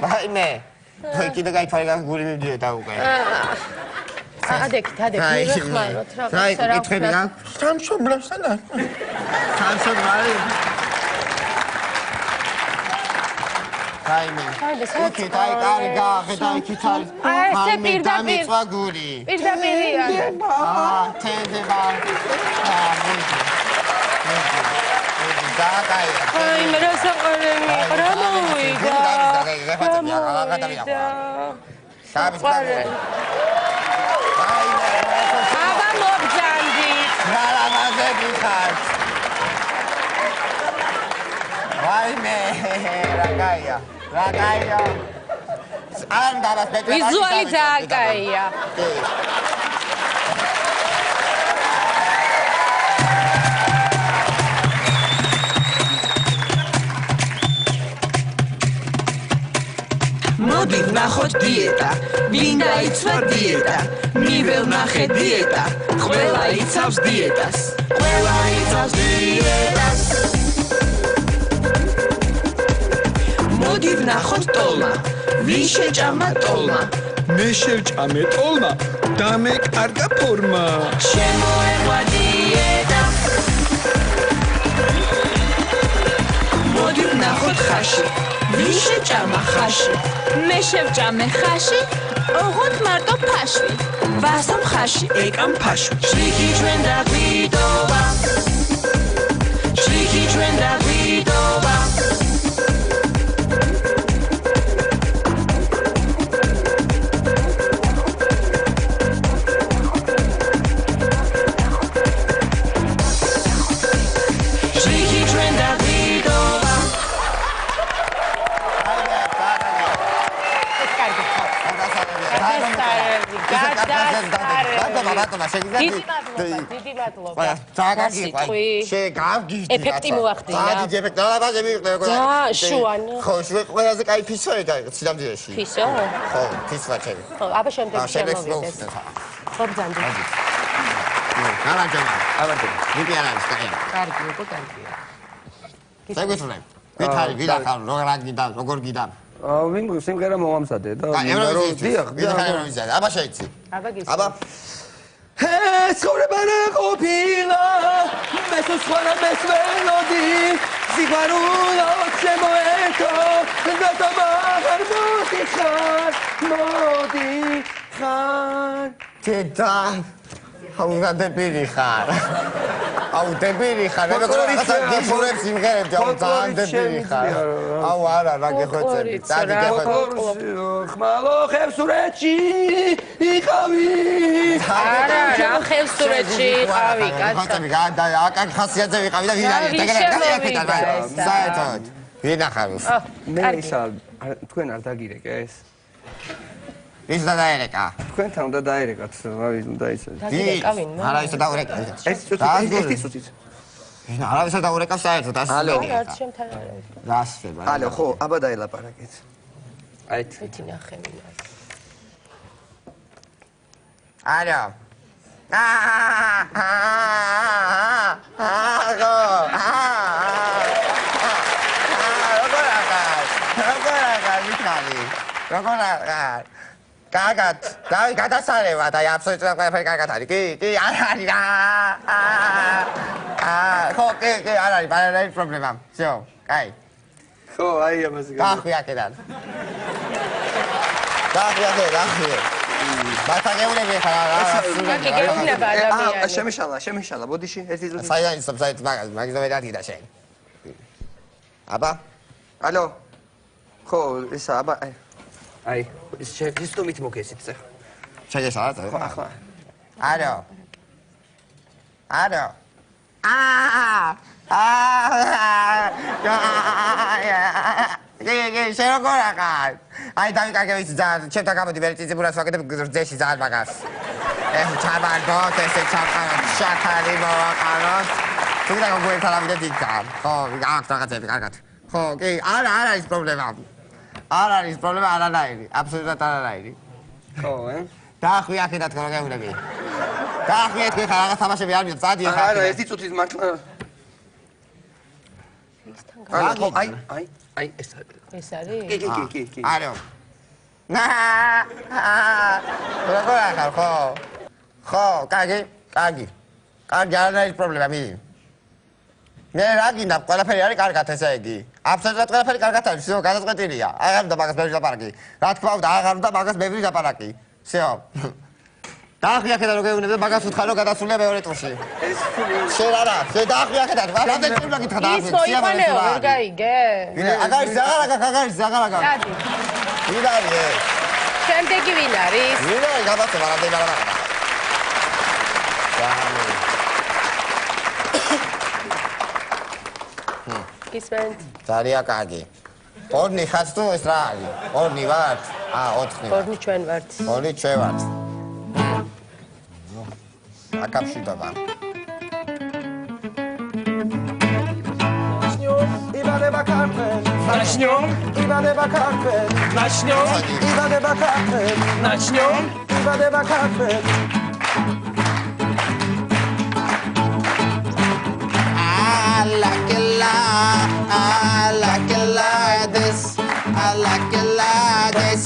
ვაიმე თოი კიდე გაიფარე გული მივდიოდა უკვე ადექით მიხმაროთ რა კითხები რა სამშობლოსთან სამშობლარი ვაიმე იქით აი კარი გაახედა იქით არის ვაიმე დამიწვა გული პირდაპირია თენდება დააკაია ვაიმე რა საყარელი რა მოვიდა აბა მობჯანდი ვაიმე რაგაია არ დაბას მეტყვი ვიზუალი დააკაია მოდი ვნახოთ დიეტა, ვინ დაიცვა დიეტა, ნიվել ნახე დიეტა, ყველა იცავს დიეტას, ყველა იცავს დიეტას. მოდი ვნახოთ ტოლმა, ვინ შეჭამა ტოლმა, მე შევჭამე ტოლმა და მე კარგა ფორმა შემოერვა დიეტა. მოდი ვნახოთ ხაში, ვინ შეჭამა ხაში, მე შევჭამე ხაში, ოღონდ მარტო ფაშვი, ვასომ ხაში ეკამ ფაშვი. შრიქი ჩვენ დაგვიდობა, შრიქი ჩვენ დაგვიდობა. დიდი მადლობა. შეგავგიჟდი. ეფექტი მოახდინა. დიდი ეფექტი. ლაბაზე მივიღე როგორ. შუანი. ხო, ყველაზე კაი ფისოე გაიგო სიდამძეში. ფისო? ხო, ფისვა ჩემი. ხო, აბა შემდეგ შემოვიდეს. ხო, ბძანდი. გავანჯობა. ავანჯობა. მიწი არ არის კაი. კარგი, უკვე კარგია. საგვითხრე. ვითარი, ვიდახარ, როგორ გიდა. ვინ სიმღერა მოვამზადე და დიახ, აბა შეიცი. აბა გისმენთ. აბა ცხოვრება რა ყოფილა მესოცხარა მესველოდი სიყვარულო შემოერთო და თამარ მოდი ხარ დედა აუ დებილი ხარ აუ დებილი ხარ მე მეგონა გიშურებს იმღერებდი აუ ძალიან დებილი ხარ აუ არა რა გეხოცები ძალიან გეხოცები ხმალო ხევსურეთში იყავი არა რა ხევსურეთში იყავი კაცო ხოცები აკაკ ხასიათზე ვიყავი და ვინ არის საერთოდ ვინ ახავს მე ისა თქვენ არ დაგირეკეს ის და დაერეკა თქვენთან უნდა დაერეკათ რავი უნდა ისე დაგირეკა ვინ არა ისე დაურეკა ეს წუთი ვინ არა ისე დაურეკა საერთოდ ასე ალო რა შემთან არის გასწრება ალო ხო აბა დაელაპარაკეთ აით თვითი ნახე მინდა ალო კაგად, დავი გადასარევა და აბსოლუტურად ყველაფერი კარგად არის. კი, არ არის. ხო, კი, არ არის, ბარერაი პრობლემა. всё, კაი. ხო, აი ამაზე. დახვი აქედან. დახვი. ბათაგეულები ხარ რა. კი, გეუბნება ადამიანი. შემიშალა, ბოდიში, ერთი წუთი. საიდან ისწავლე მაგის და მეტად გიდა შენ. აბა? ალო. ხო, ისა, აბა. აი, შეგისტომით მოგესით ზე. შეგესალათ? ხო, ახლა. ალო. შენ როგორ ახარ? აი, დავიკარგე ძალიან, ჩემთან გამოდი მე წიწიბურას ვაკეთებ გრძეში ძალიან მაგას. ეს ჩაბარდოთ, ესე ჩავყავთ, შაქარი მოვაყაროთ. თუ და გოგოებთან ავიდეთ იქთან. ხო, აქვს რაღაცები, კარგად. ხო, კი, არა არის პრობლემა. არ არის პრობლემა არანაირი, აბსოლუტურად არანაირი. ხო, დაახვი აქედან თქო რა გეუბნები. დაახვი ეთქე ხა რაღაც თამაშები არ მიდ, წადი ხა. არა, ერთი წუთის მართლა. აი, ეს არის. ეს არის? კი. არა. როგორ ახალ ხო? ხო, კარგი. კარგი, არანაირი პრობლემა მიდი. მე რა გინდა, ყველაფერი არის კარგად, ესე იგი. აბსოლუტურად ყველაფერი კარგად არის, всё, გადაწყვეტილია. აღარ უნდა მაგას ბევრი ლაპარაკი. რა თქმა უნდა, აღარ უნდა მაგას ბევრი ლაპარაკი. всё. დაახვი აქედან რო გეუბნები, მაგას უთხარ რომ გადასულია მეორე ტურში. შენ არა, შენ დაახვი აქედან, რამდენი წელი უნდა გითხრა დაახვი. ის მოიყოლეო, ვერ გაიგე? აგარის, აღარ. დადი. ვინ არის ეს? შემდეგი ვინ არის? ვინ არის გაბაცება რამდენი ლაპარაკი? გისმენთ? ძალიან კარგი. ორნი ხართ თუ ეს რა არის? ორნი ვართ? 4. ორნი ჩვენ ვართ. ორნი ჩვენ ვართ. აკავშირდება. იბადება ქართველი. ნაშნიო. იბადება ქართველი. ნაშნიო. იბადება ქართველი. ნაშნიო. იბადება ქართველი. I like it like this. I like it like this.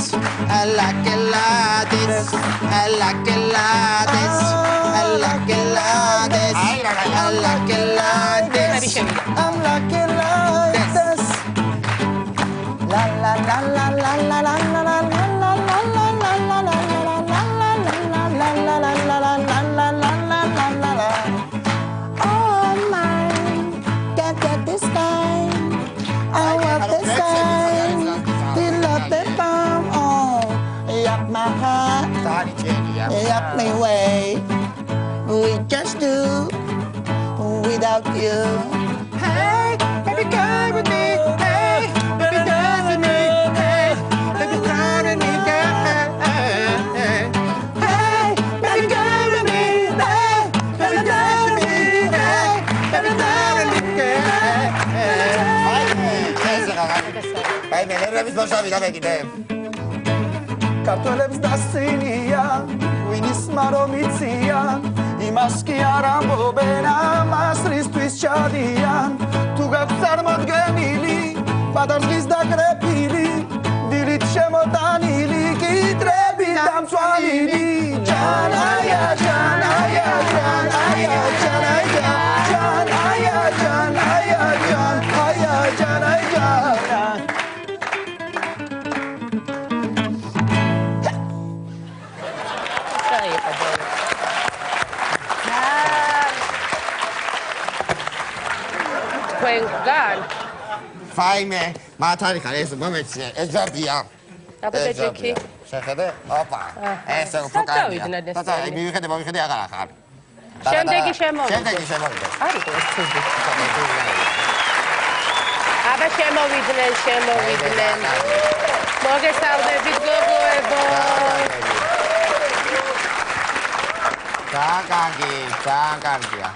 I like it like this. I like it like this. I like it like this. I like it like this. I like it like this. La la la la la la la la la la la la la la la la la la. Oh my, get this guy. I want this guy. He love the bomb. Oh, yup my heart. Yup me way. We just do without you. Hey, baby girl with me. Hey, baby girl with me. Hey, baby girl with me. Hey, baby girl with me. Hey, baby girl with me. Hey, baby girl with me. აი მე ნერვების მოშავი გამეკიდე. ქართველებს დასცინია, ვინის მარომ იციან, იმას კი არ ამბობენ, ამასრისთვის ჩადიან. თუ გაქვთ წარმოდგენილი, პატარსხლის დაკრეფილი, დილით შემოტანილი, კიტრები დამწვალილი. ჯანაია, ჯანაია, ჯანაია, ჯანაია, ჯანაია, ჯანაია, ჯანაია, ჯანაია. თქვენგან? ფაიმე, მათ არის ხარ ეს მომეცია, ეს ჯარდია. აბედეჯექი. შეხედე? ოპა. ეს უფრო კარგია. თათა, მივიხედე აღარ ახარ. შემდეგი შემოვიდე. არის ეს ცუდი. აბა შემოვიდნენ. მოგესალმებით გოგოებო. კარგია.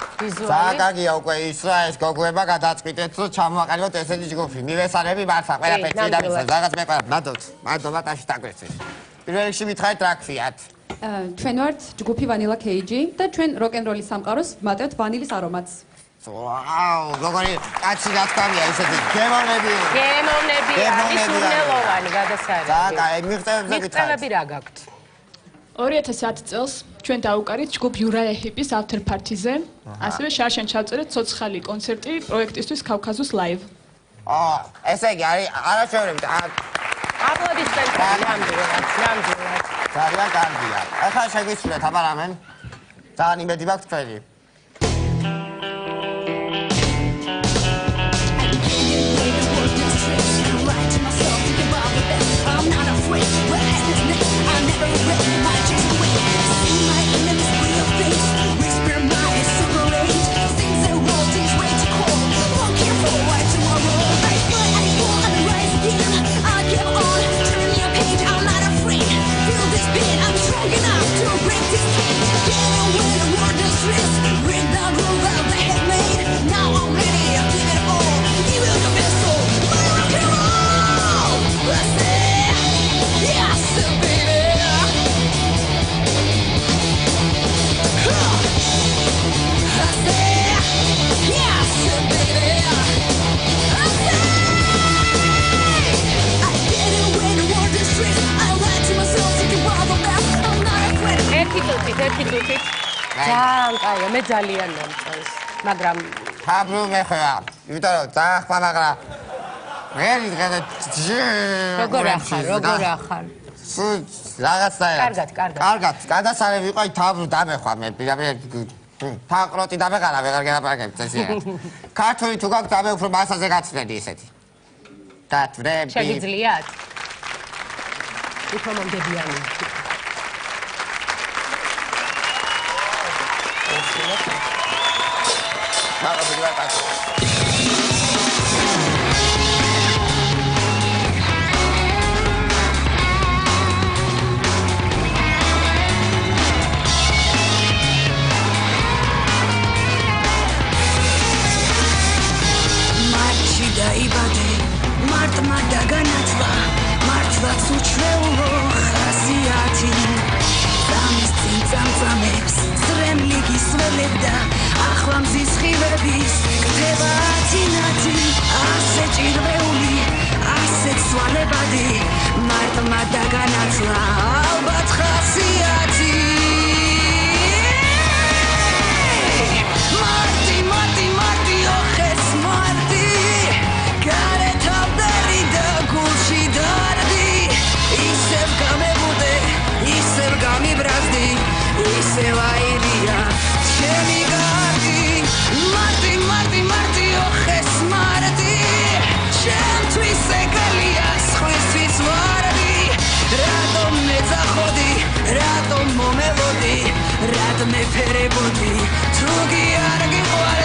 კარგია უკვე ისრა ეს გოგოება გადაწყვიტეთ რომ ჩამოვაყალიბოთ ესეთი ჯგუფი. მივესალმები მართლა ყველაფერს წინდამისა. რაღაც მე მადლობა ტაში დაგვეცეს. პირველ რიგში მითხარით რა ქვიათ? ჩვენ ვართ ჯგუფი Vanilla KG და ჩვენ როკ-ენ-როლის სამყაროს ვმატებთ ვანილის არომატს. ვაუ, გოგონი, კაცი რა თქვია ისეთი გემოვნები. არის უნელოვანი გადასარევი. კაი, მიღწევებზე გითხარით. მიღწევები რა გაქვთ? 2010 წელს ჩვენ დავუკარით ჯგუფ Uriah Heep-ის after party-ზე. ასევე შარშან ჩავწერეთ ცოცხალი კონცერტი პროექტისთვის Caucasus Live. ესე იგი არის არაჩვეულებრივი. აპლოდისმენტები ნამდვილად. ძალიან კარგია. ახლა შეგვიძლია თამარამენ. ძალიან იმედი მაქვს თქვენი. I'm not afraid, but as this next, I never read my chest away. See my enemies with your face, whisper my separate. Things that roll, things way too cold. Won't care for white tomorrow. I fly, I fall, and rise again. I keep on, turn your page, I'm not afraid. Feel this pain, I'm strong enough to break this cage. Get away, the world is risk. წუთით, ერთი წუთით. ძალიან კაია, მე ძალიან მომწონს, მაგრამ თაბლუ მეხვევა. იმიტომ რომ ძალიან ხმა, მაგრამ ვერი დღეს როგორ ახარ? სულ რაღაცაა. კარგად, გადასარევი ვიყავი თაბლუ დამეხვა მე პირდაპირ თაყროტი დამეყარა ვეღარ გელაპარაკებ წესია. ქართული თუ გაქვთ ამე უფრო მასაზე გაცნედი ესეთი. დათვრები. შეგიძლიათ? უფრო მომდებიანი. დაიბადე მარტმა დაგანაცვლა მართლაც უჩვეულო ხასიათი სამის წინ წამწამებს ზრემლი გისველებდა ახლა მზის ხილების გდება ათინათი ასე ჭირვეული ასე ცვალებადი მარტმა დაგანაცვლა ალბათ ხასიათი მარტი ოხეს მარტი გამიბრაზდი ისევ აირია ჩემი გარდი მარტი ოხეს მარტი ჩემთვის ეგალია სხვისთვის ვარდი რატომ მეძახოდი რატომ მომელოდი რად მეფერებოდი თუ კი არ გიყვარე